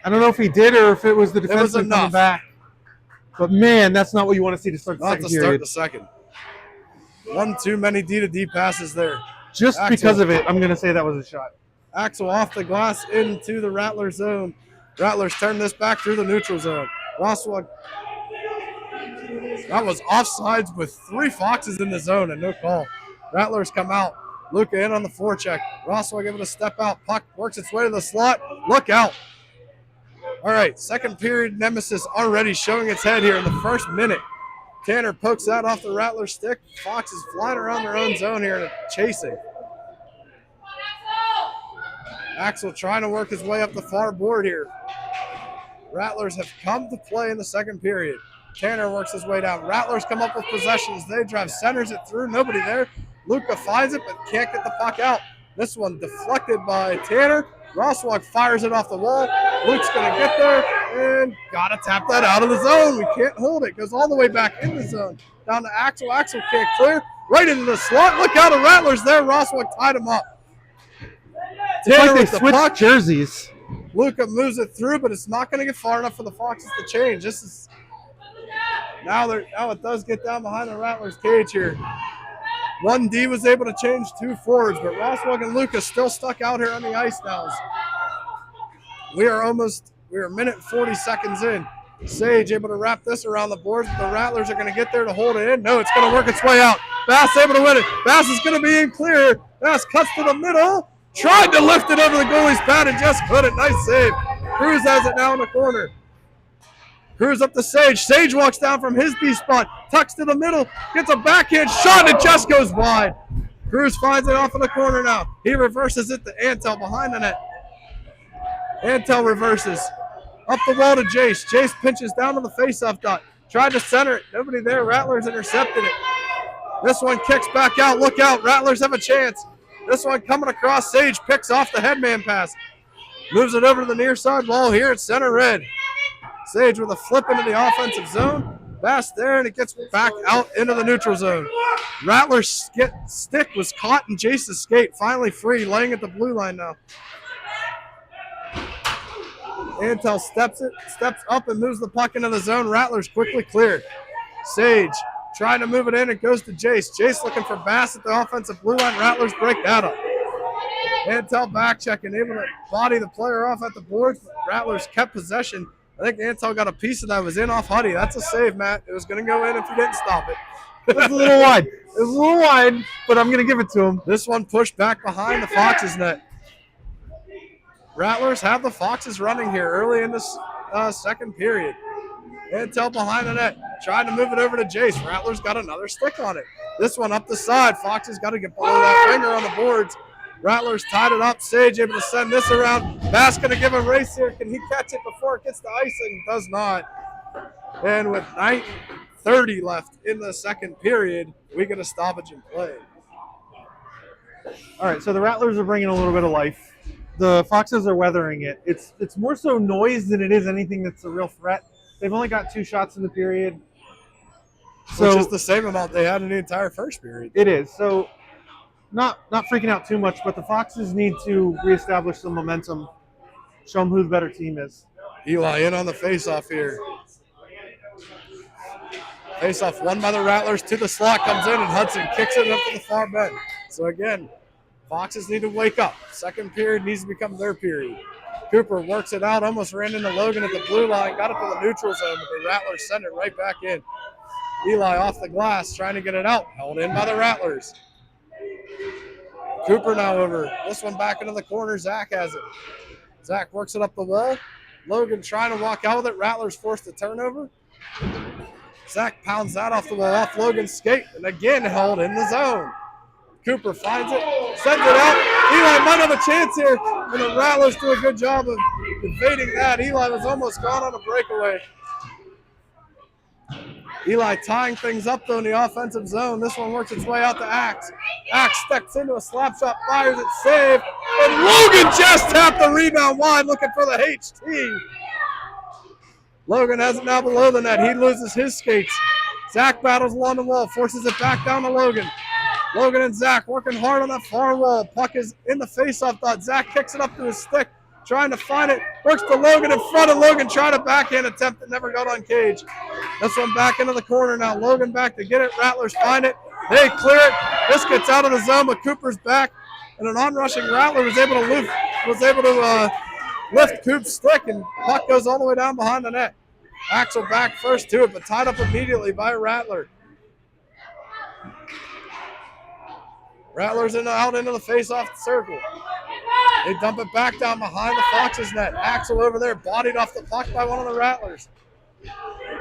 I don't know if he did or if it was the defenseman enough. coming back. But man, that's not what you want to see to start the Not second to start period. the second. One too many D-to-D passes there. Just Axel. because of it, I'm going to say that was a shot. Axel off the glass into the Rattler zone. Rattlers turn this back through the neutral zone. Roswag. That was offsides with 3 Foxes in the zone and no call. Rattlers come out. Luca in on the forecheck. Roswag able to step out. Puck works its way to the slot. Look out. All right, second period nemesis already showing its head here in the first minute. Tanner pokes that off the Rattler stick. Fox is flying around their own zone here and chasing. Axel trying to work his way up the far board here. Rattlers have come to play in the second period. Tanner works his way down. Rattlers come up with possessions. They drive, centers it through. Nobody there. Luca finds it, but can't get the puck out. This one deflected by Tanner. Roswag fires it off the wall. Luke's going to get there and got to tap that out of the zone. We can't hold it. Goes all the way back in the zone. Down to Axel. Axel can't clear. Right into the slot. Look out, the Rattlers there. Roswag tied him up. Tanner like they switched jerseys. Luca moves it through, but it's not going to get far enough for the Foxes to change. This is now it does get down behind the Rattlers' cage here. 1D was able to change 2 forwards, but Roswag and Luca still stuck out here on the ice now. We are a minute 40 seconds in. Sage able to wrap this around the boards, but the Rattlers are going to get there to hold it in. No, it's going to work its way out. Bass able to win it. Bass is going to be in clear. Bass cuts to the middle. Tried to lift it over the goalie's pad and just couldn't. Nice save. Cruz has it now in the corner. Cruz up to Sage. Sage walks down from his D spot. Tucks to the middle. Gets a backhand shot and it just goes wide. Cruz finds it off in the corner now. He reverses it to Antel behind the net. Antel reverses. Up the wall to Jace. Jace pinches down to the faceoff dot. Tried to center it. Nobody there. Rattlers intercepted it. This one kicks back out. Look out. Rattlers have a chance. This one coming across. Sage picks off the headman pass. Moves it over to the near side wall here at center red. Sage with a flip into the offensive zone. Bass there, and it gets back out into the neutral zone. Rattler's stick was caught in Jace's skate. Finally free, laying at the blue line now. Antel steps up and moves the puck into the zone. Rattlers quickly cleared. Sage trying to move it in. It goes to Jace. Jace looking for Bass at the offensive blue line. Rattlers break that up. Antel back checking, able to body the player off at the boards. Rattlers kept possession. I think Antel got a piece of that. It was in off Huddy. That's a save, Matt. It was going to go in if you didn't stop it. It was a little wide. It was a little wide, but I'm going to give it to him. This one pushed back behind the Foxes' net. Rattlers have the Foxes running here early in this second period. Antel behind the net, trying to move it over to Jace. Rattlers got another stick on it. This one up the side. Foxes got to get below that finger on the boards. Rattlers tied it up. Sage able to send this around. Bass going to give a race here. Can he catch it before it gets to icing? Does not. And with 9:30 left in the second period, we get a stoppage in play. All right, so the Rattlers are bringing a little bit of life. The Foxes are weathering it. It's more so noise than it is anything that's a real threat. They've only got 2 shots in the period. Which is the same amount they had in the entire first period. It is. So not freaking out too much, but the Foxes need to reestablish some momentum, show them who the better team is. Eli in on the faceoff here. Faceoff won by the Rattlers to the slot, comes in, and Hudson kicks it up to the far bench. So again, Foxes need to wake up. Second period needs to become their period. Cooper works it out, almost ran into Logan at the blue line, got it to the neutral zone, but the Rattlers send it right back in. Eli off the glass, trying to get it out, held in by the Rattlers. Cooper now over. This one back into the corner. Zach has it. Zach works it up the wall. Logan trying to walk out with it. Rattlers forced a turnover. Zach pounds that off the wall, off Logan's skate, and again held in the zone. Cooper finds it, sends it out. Eli might have a chance here, and the Rattlers do a good job of evading that. Eli was almost gone on a breakaway. Eli tying things up, though, in the offensive zone. This one works its way out to Axe. Axe steps into a slap shot, fires it, save. And Logan just tapped the rebound wide, looking for the HT. Logan has it now below the net. He loses his skates. Zach battles along the wall, forces it back down to Logan. Logan and Zach working hard on that far wall. Puck is in the faceoff dot. Zach kicks it up to his stick, trying to find it. Works to Logan in front of Logan, trying a backhand attempt that never got on cage. This one back into the corner now. Logan back to get it. Rattlers find it. They clear it. This gets out of the zone, but Cooper's back. And an on-rushing Rattler was able to lift Coop's stick, and puck goes all the way down behind the net. Axel back first to it, but tied up immediately by Rattler. Rattlers out into the face-off circle. They dump it back down behind the Foxes' net. Axel over there, bodied off the puck by one of the Rattlers.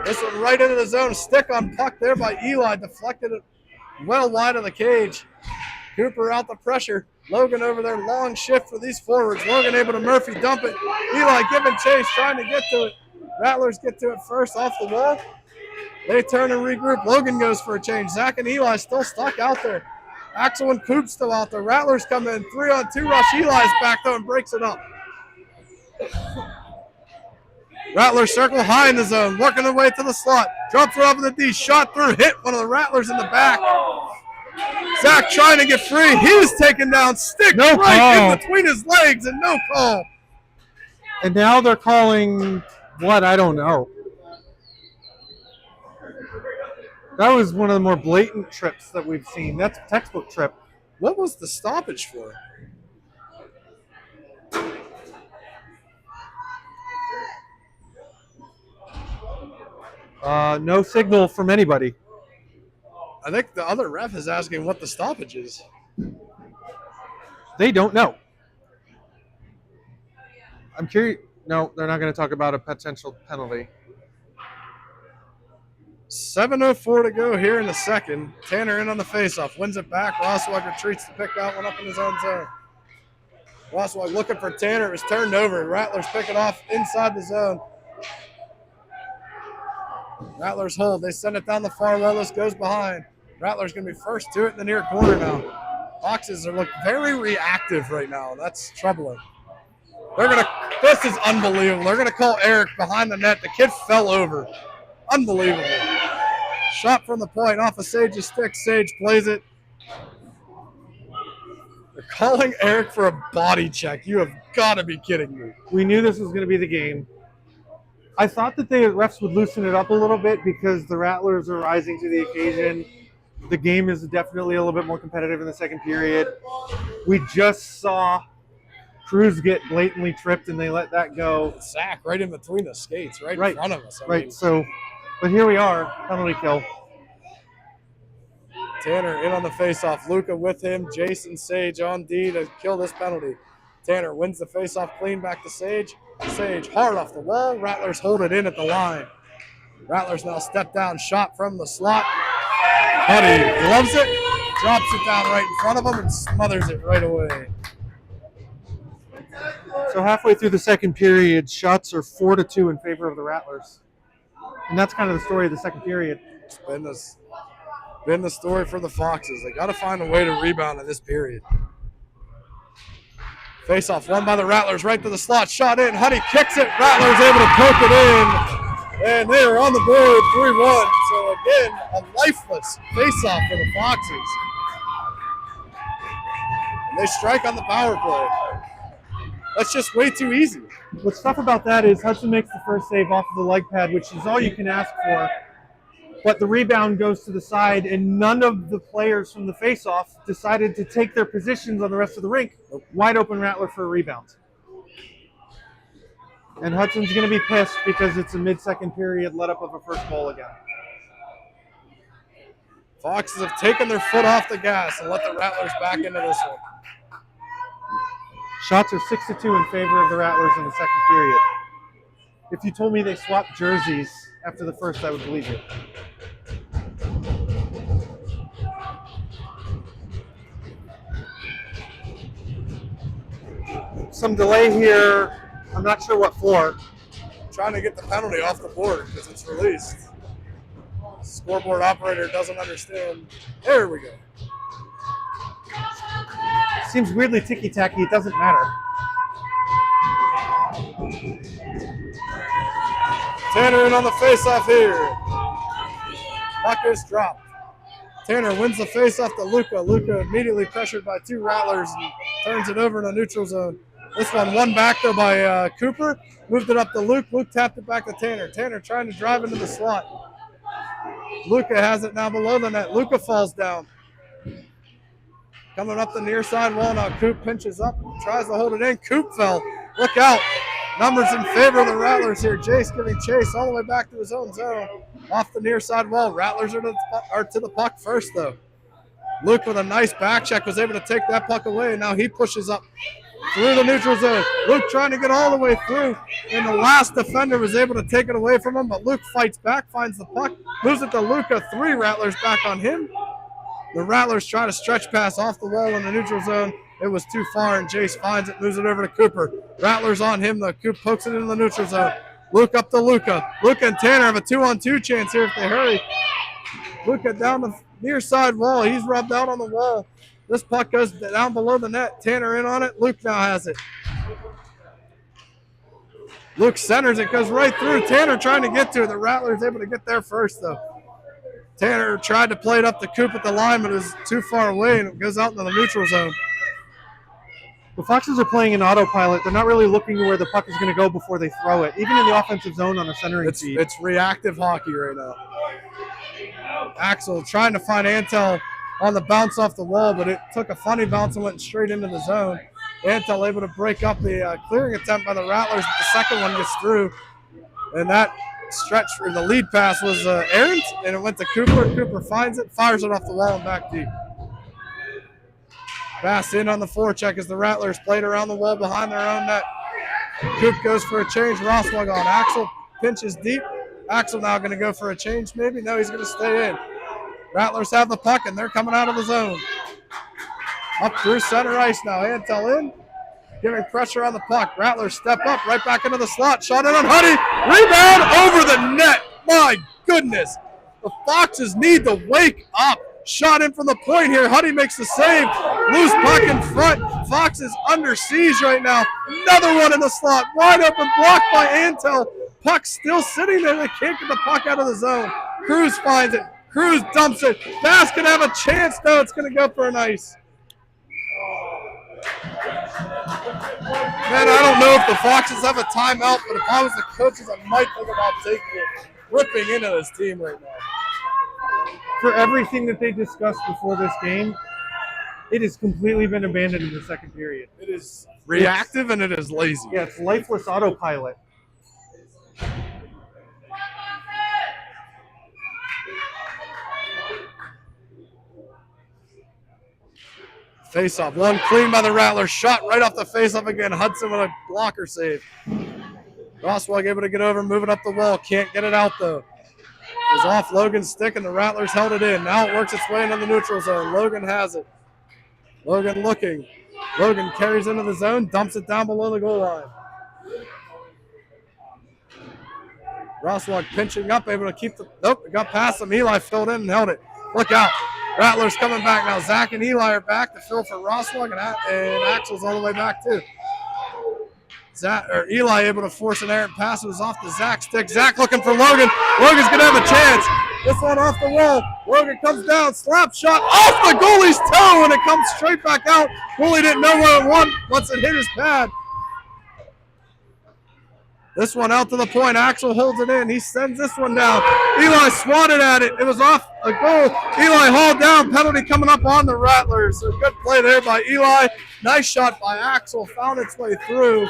This one right into the zone. Stick on puck there by Eli. Deflected it well wide of the cage. Cooper out the pressure. Logan over there, long shift for these forwards. Logan able to Murphy dump it. Eli giving chase, trying to get to it. Rattlers get to it first off the wall. They turn and regroup. Logan goes for a change. Zach and Eli still stuck out there. Axel and Coop still out there. Rattlers come in. 3-on-2 rush. Eli's back though and breaks it up. Rattlers circle high in the zone. Working their way to the slot. Drops it off in the D. Shot through. Hit one of the Rattlers in the back. Zach trying to get free. He's taken down. Stick right in between his legs and no call. And now they're calling what? I don't know. That was one of the more blatant trips that we've seen. That's a textbook trip. What was the stoppage for? No signal from anybody. I think the other ref is asking what the stoppage is. They don't know. I'm curious. No, they're not going to talk about a potential penalty. 7:04 to go here in the second. Tanner in on the faceoff. Wins it back. Rosswag retreats to pick that one up in his own zone. Rosswag looking for Tanner. It was turned over. Rattlers pick it off inside the zone. Rattlers hold. They send it down the far left. Goes behind. Rattlers going to be first to it in the near corner now. Foxes are look very reactive right now. That's troubling. This is unbelievable. They're going to call Eric behind the net. The kid fell over. Unbelievable. Shot from the point off of Sage's stick. Sage plays it. They're calling Eric for a body check. You have got to be kidding me. We knew this was going to be the game. I thought that the refs would loosen it up a little bit because the Rattlers are rising to the occasion. The game is definitely a little bit more competitive in the second period. We just saw Cruz get blatantly tripped and they let that go. Zach right in between the skates, right in front of us. I mean, so, but here we are, penalty kill. Tanner in on the faceoff. Luca with him. Jason Sage on D to kill this penalty. Tanner wins the faceoff clean back to Sage. Sage hard off the wall. Rattlers hold it in at the line. Rattlers now step down shot from the slot. Huddy gloves it, drops it down right in front of him and smothers it right away. So halfway through the second period, shots are 4-2 in favor of the Rattlers. And that's kind of the story of the second period. It's been the story for the Foxes. They got to find a way to rebound in this period. Face-off won by the Rattlers right to the slot. Shot in. Huddy kicks it. Rattlers able to poke it in. And they are on the board 3-1. So again, a lifeless face-off for the Foxes. And they strike on the power play. That's just way too easy. What's tough about that is Hudson makes the first save off of the leg pad, which is all you can ask for. But the rebound goes to the side, and none of the players from the face-off decided to take their positions on the rest of the rink. Wide open Rattler for a rebound. And Hudson's going to be pissed because it's a mid-second period let-up of a first goal again. Foxes have taken their foot off the gas and let the Rattlers back into this one. Shots are 6-2 in favor of the Rattlers in the second period. If you told me they swapped jerseys after the first, I would believe you. Some delay here. I'm not sure what for. Trying to get the penalty off the board because it's released. Scoreboard operator doesn't understand. There we go. Seems weirdly ticky-tacky. It doesn't matter. Tanner in on the face-off here. Puck is dropped. Tanner wins the face-off to Luca. Luca immediately pressured by two Rattlers and turns it over in a neutral zone. This one won back though by Cooper. Moved it up to Luke. Luke tapped it back to Tanner. Tanner trying to drive into the slot. Luca has it now below the net. Luca falls down. Coming up the near side wall now. Coop pinches up. Tries to hold it in. Coop fell. Look out. Numbers in favor of the Rattlers here. Jace giving chase all the way back to his own zone. Off the near side wall. Rattlers are to the puck first though. Luke with a nice back check was able to take that puck away. And now he pushes up through the neutral zone. Luke trying to get all the way through, and the last defender was able to take it away from him, but Luke fights back, finds the puck, moves it to Luca. 3 Rattlers back on him. The Rattlers try to stretch pass off the wall in the neutral zone. It was too far, and Jace finds it, moves it over to Cooper. Rattlers on him, though. Coop pokes it into the neutral zone. Luke up to Luca. Luca and Tanner have a 2-on-2 chance here if they hurry. Luca down the near side wall. He's rubbed out on the wall. This puck goes down below the net. Tanner in on it. Luke now has it. Luke centers it, goes right through. Tanner trying to get to it. The Rattlers able to get there first, though. Tanner tried to play it up to Coop at the line, but it was too far away, and it goes out into the neutral zone. The Foxes are playing in autopilot. They're not really looking where the puck is going to go before they throw it, even in the offensive zone on a centering feed. It's reactive hockey right now. Axel trying to find Antel on the bounce off the wall, but it took a funny bounce and went straight into the zone. Antel able to break up the clearing attempt by the Rattlers, but the second one gets through. And that stretch for the lead pass was errant, and it went to Cooper. Cooper finds it, fires it off the wall and back deep. Pass in on the forecheck as the Rattlers played around the wall behind their own net. Coop goes for a change. Rosswag on. Axel pinches deep. Axel now going to go for a change maybe. No, he's going to stay in. Rattlers have the puck, and they're coming out of the zone. Up through center ice now. Antel in. Giving pressure on the puck. Rattlers step up, right back into the slot. Shot in on Huddy. Rebound over the net. My goodness. The Foxes need to wake up. Shot in from the point here. Huddy makes the save. Loose puck in front. Foxes under siege right now. Another one in the slot. Wide open, blocked by Antel. Puck still sitting there. They can't get the puck out of the zone. Cruz finds it. Cruz dumps it. Bass can have a chance. No, it's going to go for an ice. Man, I don't know if the Foxes have a timeout, but if I was the coaches, I might think about taking it, ripping into this team right now. For everything that they discussed before this game, it has completely been abandoned in the second period. It is reactive and it is lazy. Yeah, it's lifeless autopilot. Face-off, one clean by the Rattlers, shot right off the face-off again. Hudson with a blocker save. Rosswag able to get over, move it up the wall. Can't get it out, though. It was off Logan's stick, and the Rattlers held it in. Now it works its way into the neutral zone. Logan has it. Logan looking. Logan carries into the zone, dumps it down below the goal line. Rosswag pinching up, able to keep the... Nope, it got past him. Eli filled in and held it. Look out. Rattlers coming back now. Zach and Eli are back to fill for Rosswag, and Axel's all the way back, too. Eli able to force an errant pass. It was off the Zach stick. Zach looking for Logan. Logan's going to have a chance. This one off the wall. Logan comes down. Slap shot off the goalie's toe, and it comes straight back out. Goalie didn't know where it went once it hit his pad. This one out to the point. Axel holds it in. He sends this one down. Eli swatted at it. It was off a goal. Eli hauled down. Penalty coming up on the Rattlers. So good play there by Eli. Nice shot by Axel. Found its way through.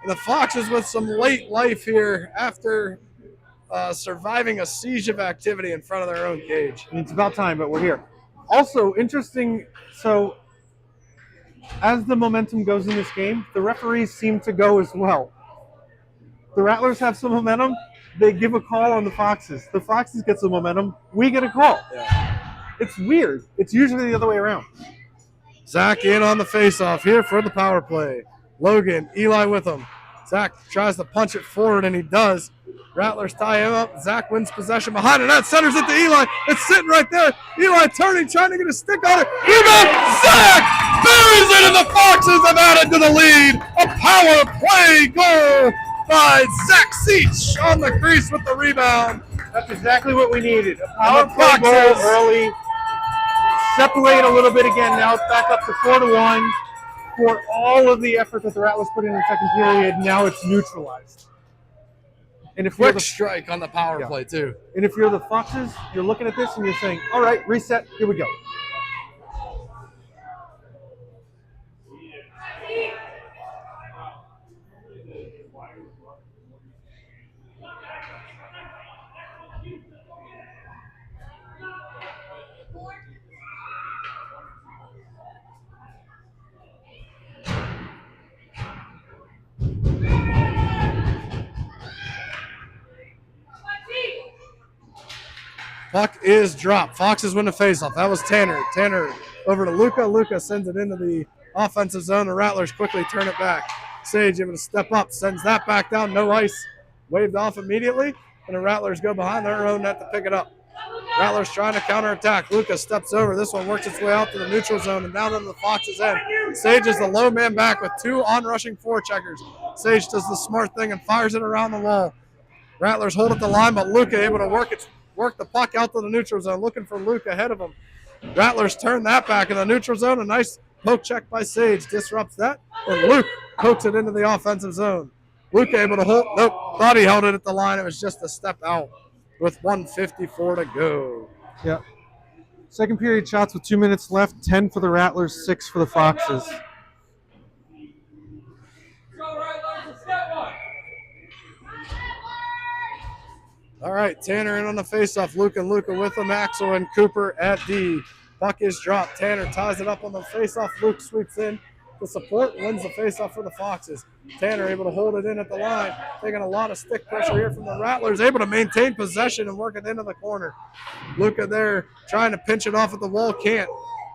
And the Foxes with some late life here after surviving a siege of activity in front of their own cage. It's about time, but we're here. Also, interesting, so as the momentum goes in this game, the referees seem to go as well. The Rattlers have some momentum. They give a call on the Foxes. The Foxes get some momentum. We get a call. Yeah. It's weird. It's usually the other way around. Zach in on the faceoff here for the power play. Logan, Eli with him. Zach tries to punch it forward, and he does. Rattlers tie him up. Zach wins possession behind it. That centers it to Eli. It's sitting right there. Eli turning, trying to get a stick on it. Rebound! Zach buries it, and the Foxes have added to the lead. A power play goal by Zach Seach on the crease with the rebound. That's exactly what we needed. A power play goal early. Separate a little bit again. Now it's back up to 4-1. For all of the effort that the Rattlers put in the second period, now it's neutralized. And if you're Quick strike on the power play, too. And if you're the Foxes, you're looking at this and you're saying, all right, reset, here we go. Puck is dropped. Foxes win the faceoff. That was Tanner. Tanner over to Luca. Luca sends it into the offensive zone. The Rattlers quickly turn it back. Sage able to step up, sends that back down. No ice waved off immediately, and the Rattlers go behind their own net to pick it up. Rattlers trying to counterattack. Lucas steps over. This one works its way out to the neutral zone and down into the Fox's end. Sage is the low man back with 2 on-rushing forecheckers. Sage does the smart thing and fires it around the wall. Rattlers hold at the line, but Luca able to work the puck out to the neutral zone, looking for Luca ahead of him. Rattlers turn that back in the neutral zone. A nice poke check by Sage disrupts that, and Luke pokes it into the offensive zone. Luca able to hold. Nope, thought he held it at the line. It was just a step out with 1:54 to go. Yeah. Second period shots with 2 minutes left. 10 for the Rattlers, 6 for the Foxes. All right, Tanner in on the faceoff. Luke and Luca with him. Axel and Cooper at D. Puck is dropped. Tanner ties it up on the faceoff. Luke sweeps in to support, wins the faceoff for the Foxes. Tanner able to hold it in at the line. Taking a lot of stick pressure here from the Rattlers. Able to maintain possession and work it into the corner. Luca there trying to pinch it off at the wall. Can't.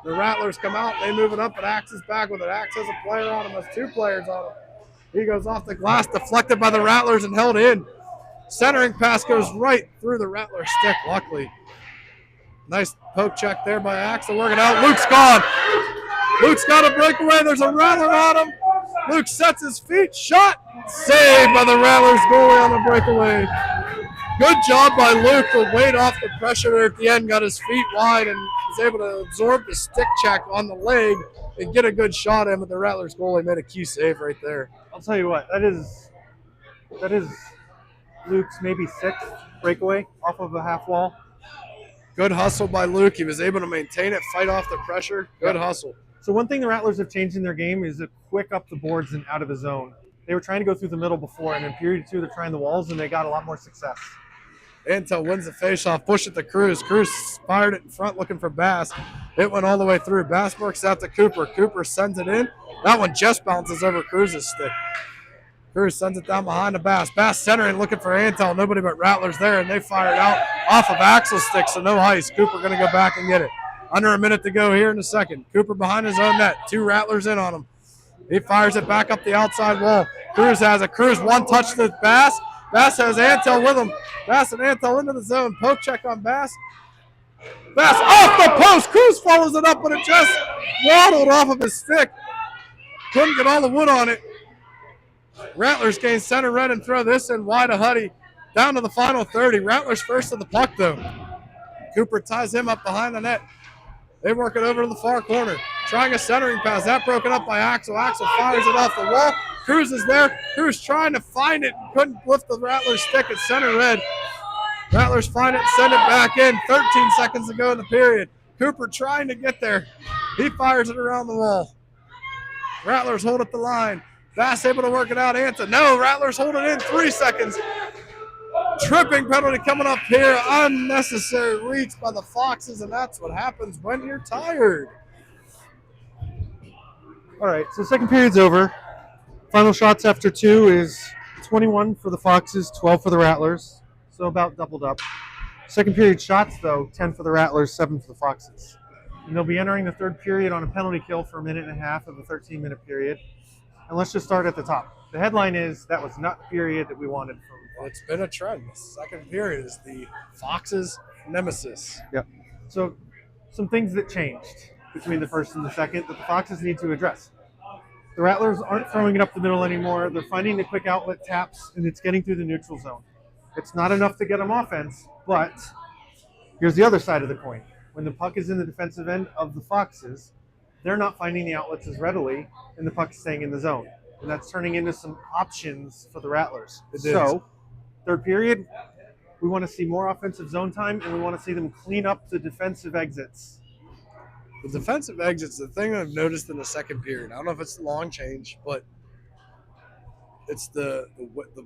The Rattlers come out. They move it up, but Axe is back with it. Axe has a player on him. Has 2 players on him. He goes off the glass, deflected by the Rattlers and held in. Centering pass goes right through the Rattler stick, luckily. Nice poke check there by Axel, working out. Luke's gone. Luke's got a breakaway. There's a Rattler on him. Luke sets his feet. Shot. Saved by the Rattlers goalie on the breakaway. Good job by Luke to wait off the pressure there at the end. Got his feet wide and was able to absorb the stick check on the leg and get a good shot in. But the Rattlers goalie made a key save right there. I'll tell you what, that is Luke's maybe 6th breakaway off of a half wall. Good hustle by Luke. He was able to maintain it, fight off the pressure. Good hustle. So one thing the Rattlers have changed in their game is a quick up the boards and out of the zone. They were trying to go through the middle before, and in period 2 they're trying the walls, and they got a lot more success. Antel wins the faceoff, push it to Cruz. Cruz fired it in front looking for Bass. It went all the way through. Bass works out to Cooper. Cooper sends it in. That one just bounces over Cruz's stick. Cruz sends it down behind the Bass. Bass centering, looking for Antel. Nobody but Rattlers there, and they fire it out off of Axel's stick, so no ice. Cooper going to go back and get it. Under a minute to go here in the second. Cooper behind his own net. 2 Rattlers in on him. He fires it back up the outside wall. Cruz has it. Cruz one touch to Bass. Bass has Antel with him. Bass and Antel into the zone. Poke check on Bass. Bass off the post. Cruz follows it up, but it just waddled off of his stick. Couldn't get all the wood on it. Rattlers gain center red and throw this in wide of Huddy. Down to the final 30. Rattlers first to the puck, though. Cooper ties him up behind the net. They work it over to the far corner. Trying a centering pass. That broken up by Axel. Axel fires it off the wall. Cruz is there. Cruz trying to find it. Couldn't lift the Rattlers stick at center red. Rattlers find it and send it back in. 13 seconds to go in the period. Cooper trying to get there. He fires it around the wall. Rattlers hold up the line. Bass able to work it out. No, Rattlers hold it in. 3 seconds. Tripping penalty coming up here. Unnecessary reach by the Foxes, and that's what happens when you're tired. All right, so second period's over. Final shots after 2 is 21 for the Foxes, 12 for the Rattlers. So about doubled up. Second period shots, though, 10 for the Rattlers, 7 for the Foxes. And they'll be entering the third period on a penalty kill for a minute and a half of the 13-minute period. And let's just start at the top. The headline is, that was not the period that we wanted from Well, it's been a trend. The second period is the Foxes' nemesis. Yep. So some things that changed between the first and the second that the Foxes need to address. The Rattlers aren't throwing it up the middle anymore. They're finding the quick outlet taps, and it's getting through the neutral zone. It's not enough to get them offense, but here's the other side of the coin. When the puck is in the defensive end of the Foxes, they're not finding the outlets as readily, and the puck's staying in the zone. And that's turning into some options for the Rattlers. So, third period, we want to see more offensive zone time, and we want to see them clean up the defensive exits. The defensive exits, the thing I've noticed in the second period, I don't know if it's the long change, but it's the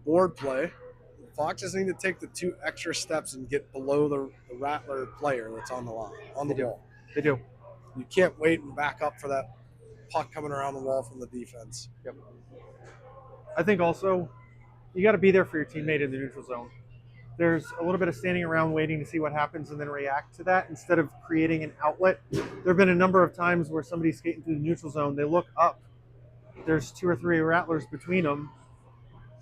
board play. The Foxes need to take the 2 extra steps and get below the Rattler player that's on the line, on the wall. They do. You can't wait and back up for that puck coming around the wall from the defense. Yep. I think also you got to be there for your teammate in the neutral zone. There's a little bit of standing around waiting to see what happens and then react to that instead of creating an outlet. There have been a number of times where somebody's skating through the neutral zone. They look up. There's 2 or 3 Rattlers between them.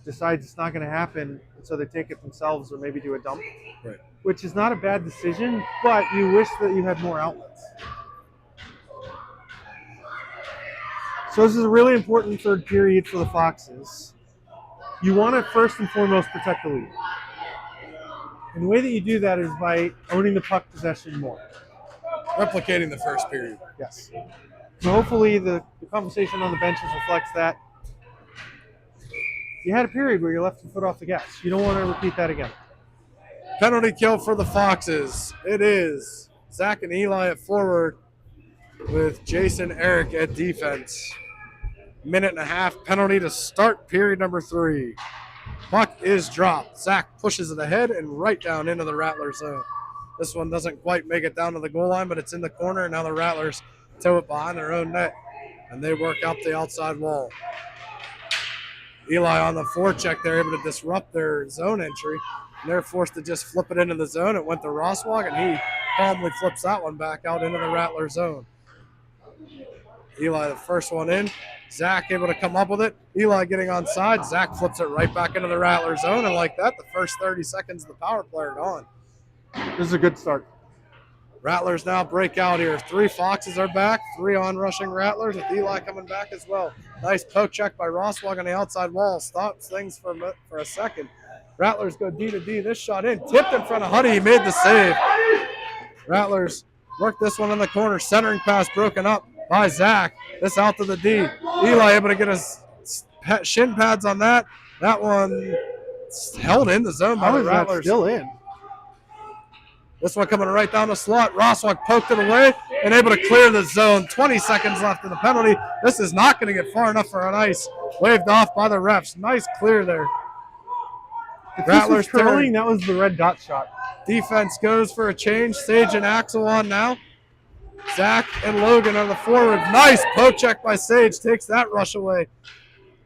decides it's not going to happen, and so they take it themselves or maybe do a dump, Right. which is not a bad decision, but you wish that you had more outlets. So this is a really important third period for the Foxes. You want to first and foremost protect the lead. And the way that you do that is by owning the puck possession more. Replicating the first period. Yes. So hopefully the conversation on the benches reflects that. You had a period where you left your foot off the gas. You don't want to repeat that again. Penalty kill for the Foxes. It is Zach and Eli at forward with Jason Eric at defense. Minute and a half penalty to start period number 3. Puck is dropped. Zach pushes it ahead and right down into the Rattlers zone. This one doesn't quite make it down to the goal line, but it's in the corner, and now the Rattlers tow it behind their own net, and they work out the outside wall. Eli on the forecheck, they're able to disrupt their zone entry, and they're forced to just flip it into the zone. It went to Rosswag, and he calmly flips that one back out into the Rattler zone. Eli, the first one in. Zach able to come up with it. Eli getting onside. Zach flips it right back into the Rattler zone, and like that, the first 30 seconds of the power play are gone. This is a good start. Rattlers now break out here. 3 Foxes are back. 3 on-rushing Rattlers with Eli coming back as well. Nice poke check by Rosswag on the outside wall. Stops things for a second. Rattlers go D to D. This shot in. Tipped in front of Huddy. He made the save. Rattlers work this one in the corner. Centering pass broken up by Zach. This out to the D. Eli able to get his shin pads on that. That one held in the zone by the Rattlers. Still in. This one coming right down the slot. Rosswag poked it away and able to clear the zone. 20 seconds left in the penalty. This is not going to get far enough for an ice. Waved off by the refs. Nice clear there. If Rattlers trailing, that was the red dot shot. Defense goes for a change. Sage and Axel on now. Zach and Logan on the forward. Nice poke check by Sage. Takes that rush away.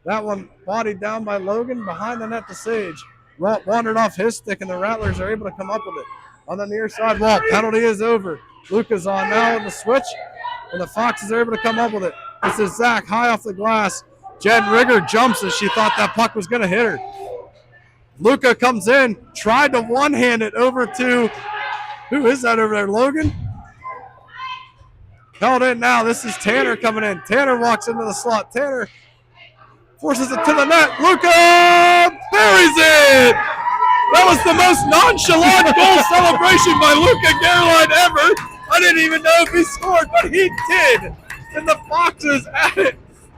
That one bodied down by Logan. Behind the net to Sage. Wandered off his stick, and the Rattlers are able to come up with it. On the near side wall, penalty is over. Luca's on now on the switch, and the Foxes are able to come up with it. This is Zach high off the glass. Jen Rigger jumps as she thought that puck was going to hit her. Luca comes in, tried to one-hand it over to, who is that over there, Logan? Held in now. This is Tanner coming in. Tanner walks into the slot. Tanner forces it to the net. Luca buries it! That was the most nonchalant goal celebration by Luca Gerline ever. I didn't even know if he scored, but he did. And the Foxes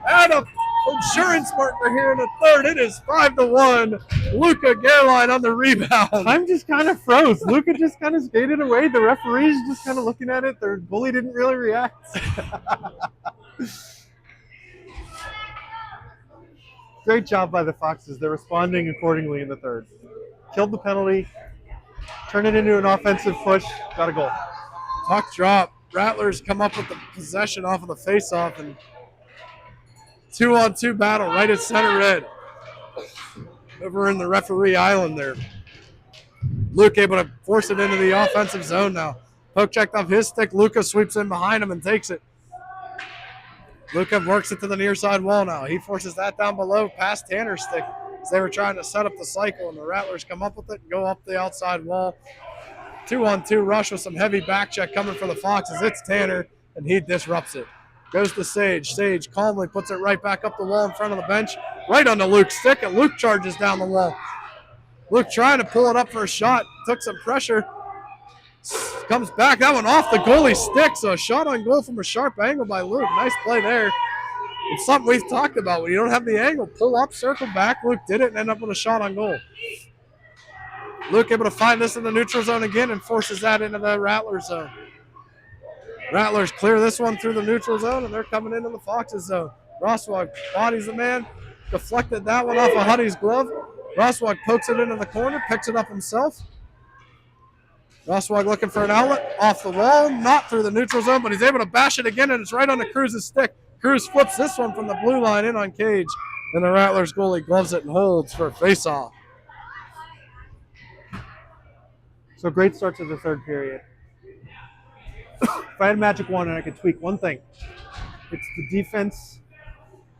add a insurance partner here in the third. It is 5-1. Luca Gerline on the rebound. Time just kind of froze. Luca just kind of skated away. The referees just kind of looking at it. Their goalie didn't really react. Great job by the Foxes. They're responding accordingly in the third. Killed the penalty, turned it into an offensive push, got a goal. Puck drop. Rattlers come up with the possession off of the faceoff, and 2-on-2 battle right at center red. Over in the referee island there. Luke able to force it into the offensive zone now. Poke checked off his stick. Luca sweeps in behind him and takes it. Luca works it to the near side wall now. He forces that down below past Tanner's stick. They were trying to set up the cycle, and the Rattlers come up with it and go up the outside wall. 2-on-2 rush with some heavy back check coming for the Foxes. It's Tanner, and he disrupts it. Goes to Sage. Sage calmly puts it right back up the wall in front of the bench, right onto Luke's stick, and Luke charges down the wall. Luke trying to pull it up for a shot. Took some pressure. Comes back. That one off the goalie's stick, so a shot on goal from a sharp angle by Luke. Nice play there. It's something we've talked about. When you don't have the angle, pull up, circle back. Luke did it and ended up with a shot on goal. Luke able to find this in the neutral zone again and forces that into the Rattlers zone. Rattlers clear this one through the neutral zone, and they're coming into the Foxes zone. Rosswag bodies the man, deflected that one off of Huddy's glove. Rosswag pokes it into the corner, picks it up himself. Rosswag looking for an outlet, off the wall, not through the neutral zone, but he's able to bash it again, and it's right on Cruz's stick. Cruz flips this one from the blue line in on Cage, and the Rattlers goalie gloves it and holds for a face-off. So great start to the third period. If I had a magic wand and I could tweak one thing, it's the defense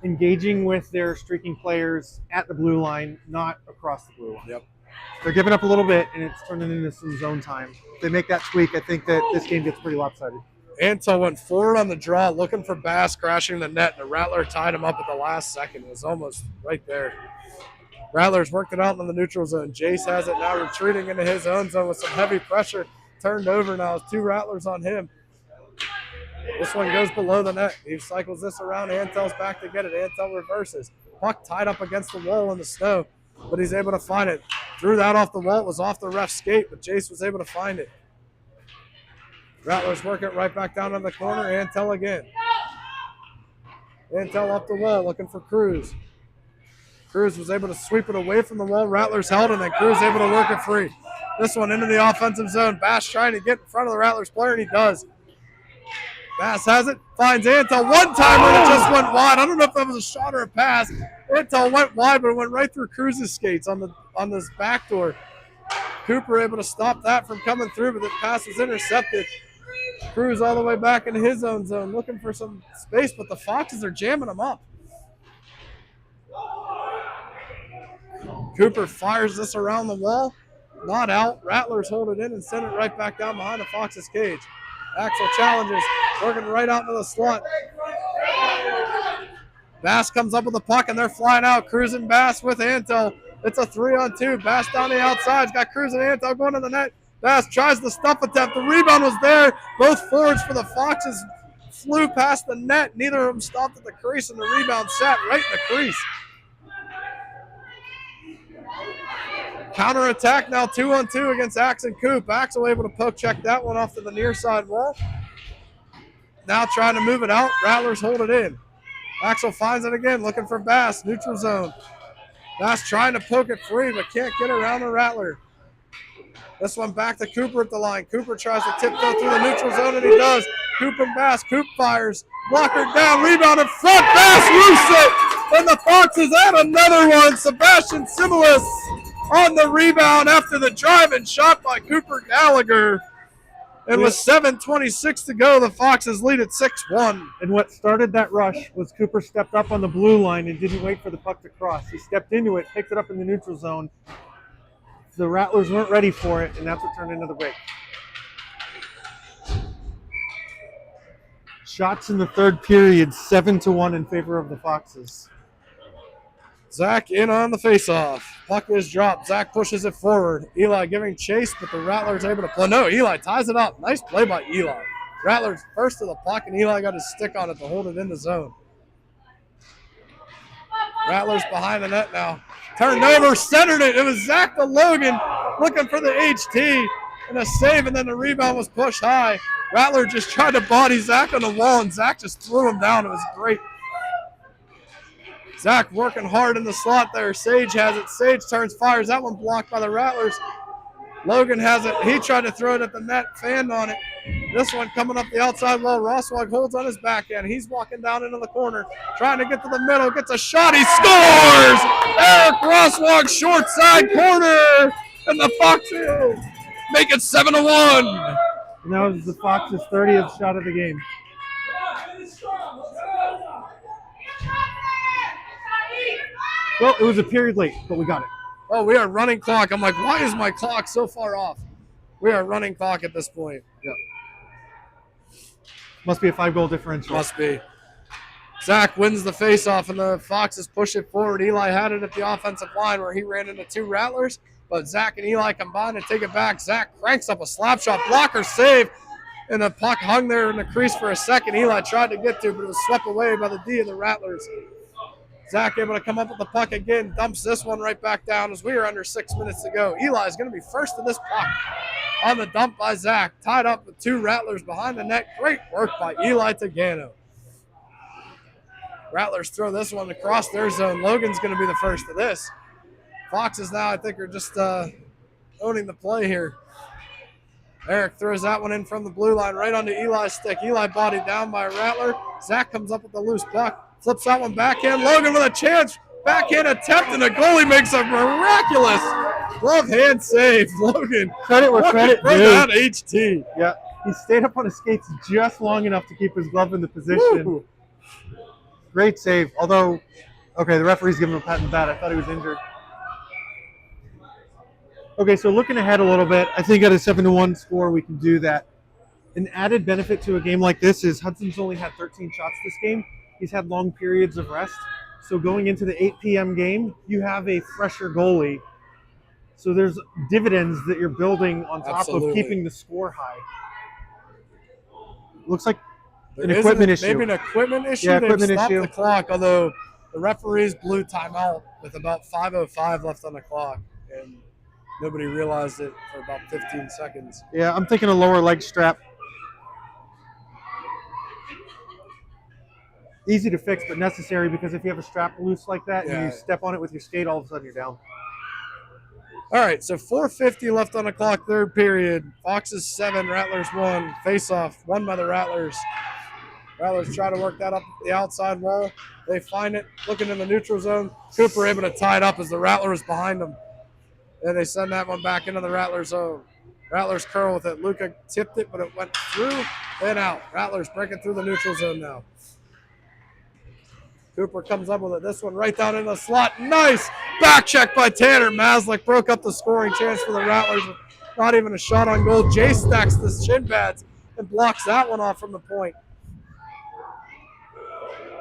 engaging with their streaking players at the blue line, not across the blue line. Yep. They're giving up a little bit, and it's turning into some zone time. If they make that tweak, I think that this game gets pretty lopsided. Antel went forward on the draw, looking for Bass, crashing the net, and the Rattler tied him up at the last second. It was almost right there. Rattlers worked it out in the neutral zone. Jace has it now, retreating into his own zone with some heavy pressure. Turned over now. It's 2 Rattlers on him. This one goes below the net. He cycles this around. Antel's back to get it. Antel reverses. Puck tied up against the wall in the snow, but he's able to find it. Drew that off the wall. It was off the ref's skate, but Jace was able to find it. Rattlers work it right back down in the corner. Antel again. Antel up the wall looking for Cruz. Cruz was able to sweep it away from the wall. Rattlers held, and then Cruz able to work it free. This one into the offensive zone. Bass trying to get in front of the Rattlers player, and he does. Bass has it, finds Antel. One-timer, and it just went wide. I don't know if that was a shot or a pass. Antel went wide, but it went right through Cruz's skates on this back door. Cooper able to stop that from coming through, but the pass was intercepted. Cruz all the way back into his own zone, looking for some space, but the Foxes are jamming him up. Cooper fires this around the wall. Not out. Rattlers hold it in and send it right back down behind the Foxes' cage. Axel challenges, working right out into the slot. Bass comes up with the puck, and they're flying out. Cruz and Bass with Antel. It's a 3-on-2. Bass down the outside. He's got Cruz and Antel going to the net. Bass tries the stuff attempt. The rebound was there. Both forwards for the Foxes flew past the net. Neither of them stopped at the crease, and the rebound sat right in the crease. Counter-attack now 2-on-2 against Axe and Coop. Axel able to poke check that one off to the near side wall. Now trying to move it out. Rattlers hold it in. Axel finds it again, looking for Bass. Neutral zone. Bass trying to poke it free, but can't get around the Rattler. This one back to Cooper at the line. Cooper tries to tiptoe through the neutral zone, and he does. Coop and Bass. Coop fires. Blocker down. Rebound in front. Bass roofs it. And the Foxes add another one. Sebastian Similis on the rebound after the drive-in shot by Cooper Gallagher. And with 7:26 to go, the Foxes lead at 6-1. And what started that rush was Cooper stepped up on the blue line and didn't wait for the puck to cross. He stepped into it, picked it up in the neutral zone. The Rattlers weren't ready for it, and that's what turned into the break. Shots in the third period, 7-1 in favor of the Foxes. Zach in on the faceoff. Puck is dropped. Zach pushes it forward. Eli giving chase, but the Rattlers able to play. No, Eli ties it up. Nice play by Eli. Rattlers first to the puck, and Eli got his stick on it to hold it in the zone. Rattlers behind the net now. Turned over, centered it. It was Zach to Logan looking for the HT and a save, and then the rebound was pushed high. Rattler just tried to body Zach on the wall, and Zach just threw him down. It was great. Zach working hard in the slot there. Sage has it. Sage turns, fires. That one blocked by the Rattlers. Logan has it. He tried to throw it at the net, fanned on it. This one coming up the outside wall. Rosswag holds on his backhand. He's walking down into the corner, trying to get to the middle. Gets a shot. He scores! Eric Rosswag, short side corner. And the Foxes make it 7-1. And that was the Foxes' 30th shot of the game. Well, it was a period late, but we got it. Oh, we are running clock. I'm like, why is my clock so far off? We are running clock at this point. Yeah. Must be a 5-goal differential. Must be. Zach wins the faceoff, and the Foxes push it forward. Eli had it at the offensive line where he ran into 2 Rattlers, but Zach and Eli combine and take it back. Zach cranks up a slap shot, blocker save, and the puck hung there in the crease for a second. Eli tried to get to, but it was swept away by the D of the Rattlers. Zach able to come up with the puck again, dumps this one right back down as we are under 6 minutes to go. Eli is going to be first to this puck on the dump by Zach. Tied up with 2 Rattlers behind the net. Great work by Eli Tagano. Rattlers throw this one across their zone. Logan's going to be the first to this. Foxes now, I think, are just owning the play here. Eric throws that one in from the blue line right onto Eli's stick. Eli bodied down by a Rattler. Zach comes up with the loose puck. Flips that one backhand. Logan with a chance. Backhand attempt, and the goalie makes a miraculous glove hand save. Logan. Credit where credit due. That HT. Yeah. He stayed up on his skates just long enough to keep his glove in the position. Woo. Great save. Although, okay, the referee's giving him a pat on the back. I thought he was injured. Okay, so looking ahead a little bit, I think at a 7-1 score, we can do that. An added benefit to a game like this is Hudson's only had 13 shots this game. He's had long periods of rest. So going into the 8 p.m. game, you have a fresher goalie. So there's dividends that you're building on top Absolutely. of keeping the score high. Looks like an There equipment isn't it issue. Maybe an equipment issue. Yeah, They've equipment stopped issue. the clock, although the referees blew timeout with about 5:05 left on the clock, and nobody realized it for about 15 seconds. Yeah, I'm thinking a lower leg strap. Easy to fix, but necessary because if you have a strap loose like that and Yeah. you step on it with your skate, all of a sudden you're down. All right, so 4:50 left on the clock, third period. Foxes 7, Rattlers 1. Face-off, won by the Rattlers. Rattlers try to work that up the outside wall. They find it, looking in the neutral zone. Cooper able to tie it up as the Rattlers behind them. And they send that one back into the Rattlers zone. Rattlers curl with it. Luca tipped it, but it went through and out. Rattlers breaking through the neutral zone now. Cooper comes up with it. This one right down in the slot. Nice back check by Tanner. Maslick broke up the scoring chance for the Rattlers. Not even a shot on goal. Jay stacks the shin pads and blocks that one off from the point.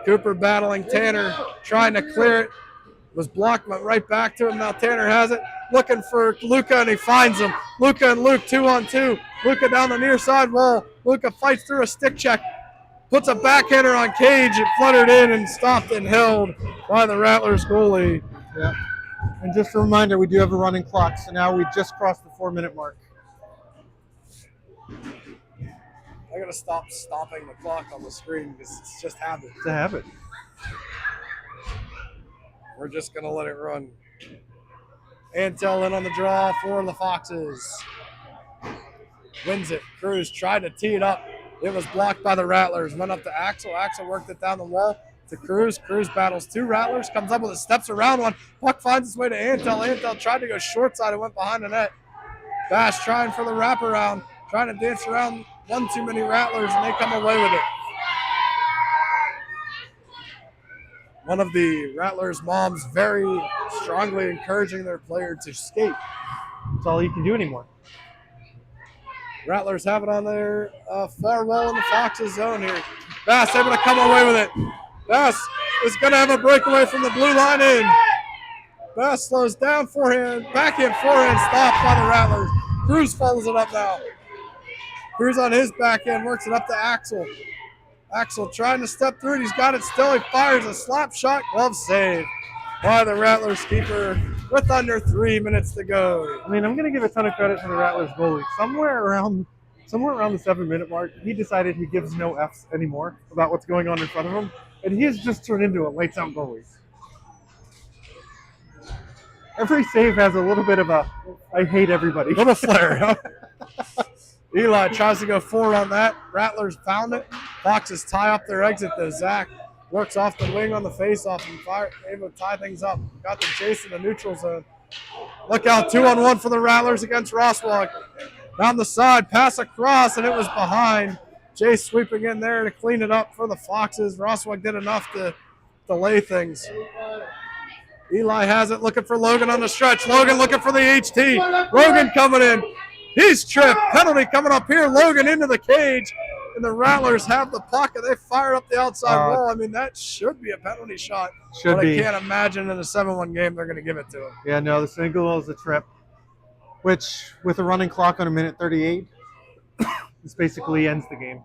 Cooper battling Tanner, trying to clear it. Was blocked, went right back to him. Now Tanner has it. Looking for Luca, and he finds him. Luca and Luke 2-on-2. Luca down the near side wall. Luca fights through a stick check. Puts a backhander on Cage. It fluttered in and stopped and held by the Rattlers goalie. Yeah. And just a reminder, we do have a running clock, so now we just crossed the 4-minute mark. I gotta stop stopping the clock on the screen because it's just habit. It's a habit. We're just gonna let it run. Antel in on the draw for the Foxes. Wins it. Cruz tried to tee it up. It was blocked by the Rattlers. Went up to Axel. Axel worked it down the wall to Cruz. Cruz battles 2 Rattlers. Comes up with it. Steps around one. Puck finds its way to Antel. Antel tried to go short side and went behind the net. Bash trying for the wraparound. Trying to dance around one too many Rattlers, and they come away with it. One of the Rattlers' moms very strongly encouraging their player to skate. That's all you can do anymore. Rattlers have it on their far wall in the Foxes zone here. Bass able to come away with it. Bass is going to have a breakaway from the blue line in. Bass slows down, forehand, backhand, forehand, stopped by the Rattlers. Cruz follows it up now. Cruz on his backhand, works it up to Axel. Axel trying to step through it. He's got it still. He fires a slap shot. Glove save by the Rattlers keeper with under 3 minutes to go. I mean, I'm going to give a ton of credit to the Rattlers goalie. Somewhere around the 7-minute mark, he decided he gives no Fs anymore about what's going on in front of him, and he has just turned into a lights-out goalie. Every save has a little bit of a I hate everybody. Little flare, huh? Eli tries to go forward on that. Rattlers found it. Foxes tie up their exit though. Zach works off the wing on the faceoff and able to tie things up. Got the chase in the neutral zone. Look out, 2-on-1 for the Rattlers against Roswag. Down the side, pass across, and it was behind. Chase sweeping in there to clean it up for the Foxes. Roswag did enough to delay things. Eli has it, looking for Logan on the stretch. Logan looking for the HT. Logan coming in. He's tripped. Penalty coming up here. Logan into the cage. And the Rattlers have the puck, and they fire up the outside wall. I mean, that should be a penalty shot. But I can't imagine in a 7-1 game they're going to give it to him. Yeah, no, the single is a trip, which with a running clock on a minute 38, this basically ends the game.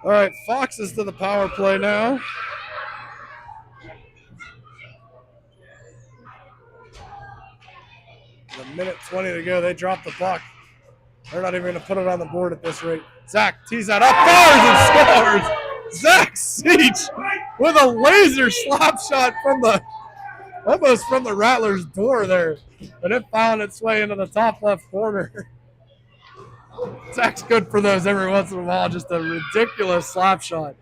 All right, Foxes to the power play now. A minute 20 to go. They drop the puck. They're not even going to put it on the board at this rate. Zach tees that up, fires and scores. Zach Seach with a laser slap shot from almost from the Rattlers' door there, but it found its way into the top left corner. Zach's good for those every once in a while. Just a ridiculous slap shot.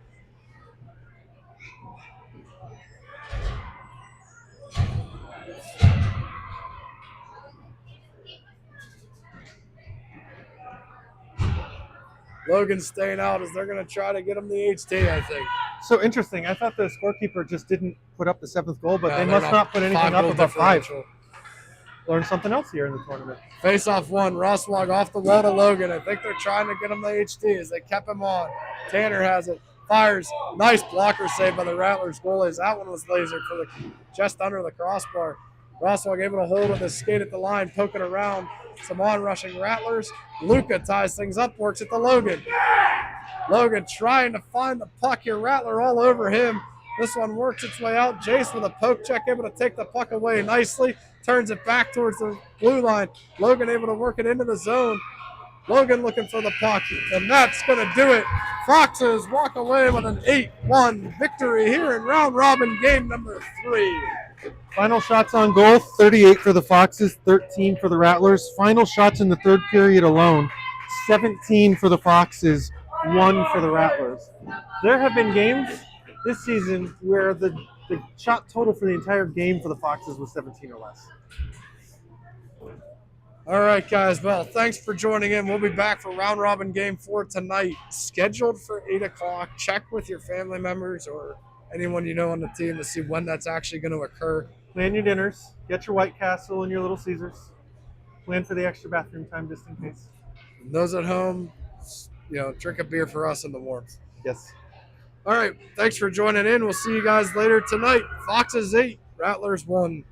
Logan's staying out as they're going to try to get him the HT, I think. So interesting. I thought the scorekeeper just didn't put up the 7th goal, but Yeah, they they're must not put anything up goal above 5. differential. Learn something else here in the tournament. Face-off one, Rosswag off the wall to Logan. I think they're trying to get him the HT as they kept him on. Tanner has it, fires. Nice blocker save by the Rattlers goalies. That one was lasered for just under the crossbar. Rosswag able to hold with his skate at the line, poking around. Some on-rushing Rattlers. Luca ties things up, works it to Logan. Logan trying to find the puck here. Rattler all over him. This one works its way out. Jace with a poke check, able to take the puck away nicely. Turns it back towards the blue line. Logan able to work it into the zone. Logan looking for the puck, and that's going to do it. Foxes walk away with an 8-1 victory here in round robin game number 3. Final shots on goal, 38 for the Foxes, 13 for the Rattlers. Final shots in the third period alone, 17 for the Foxes, 1 for the Rattlers. There have been games this season where the shot total for the entire game for the Foxes was 17 or less. All right, guys. Well, thanks for joining in. We'll be back for round robin game 4 tonight, scheduled for 8 o'clock. Check with your family members or anyone you know on the team to see when that's actually going to occur. Plan your dinners. Get your White Castle and your Little Caesars. Plan for the extra bathroom time just in case. And those at home, drink a beer for us in the warmth. Yes. All right. Thanks for joining in. We'll see you guys later tonight. Foxes 8, Rattlers 1.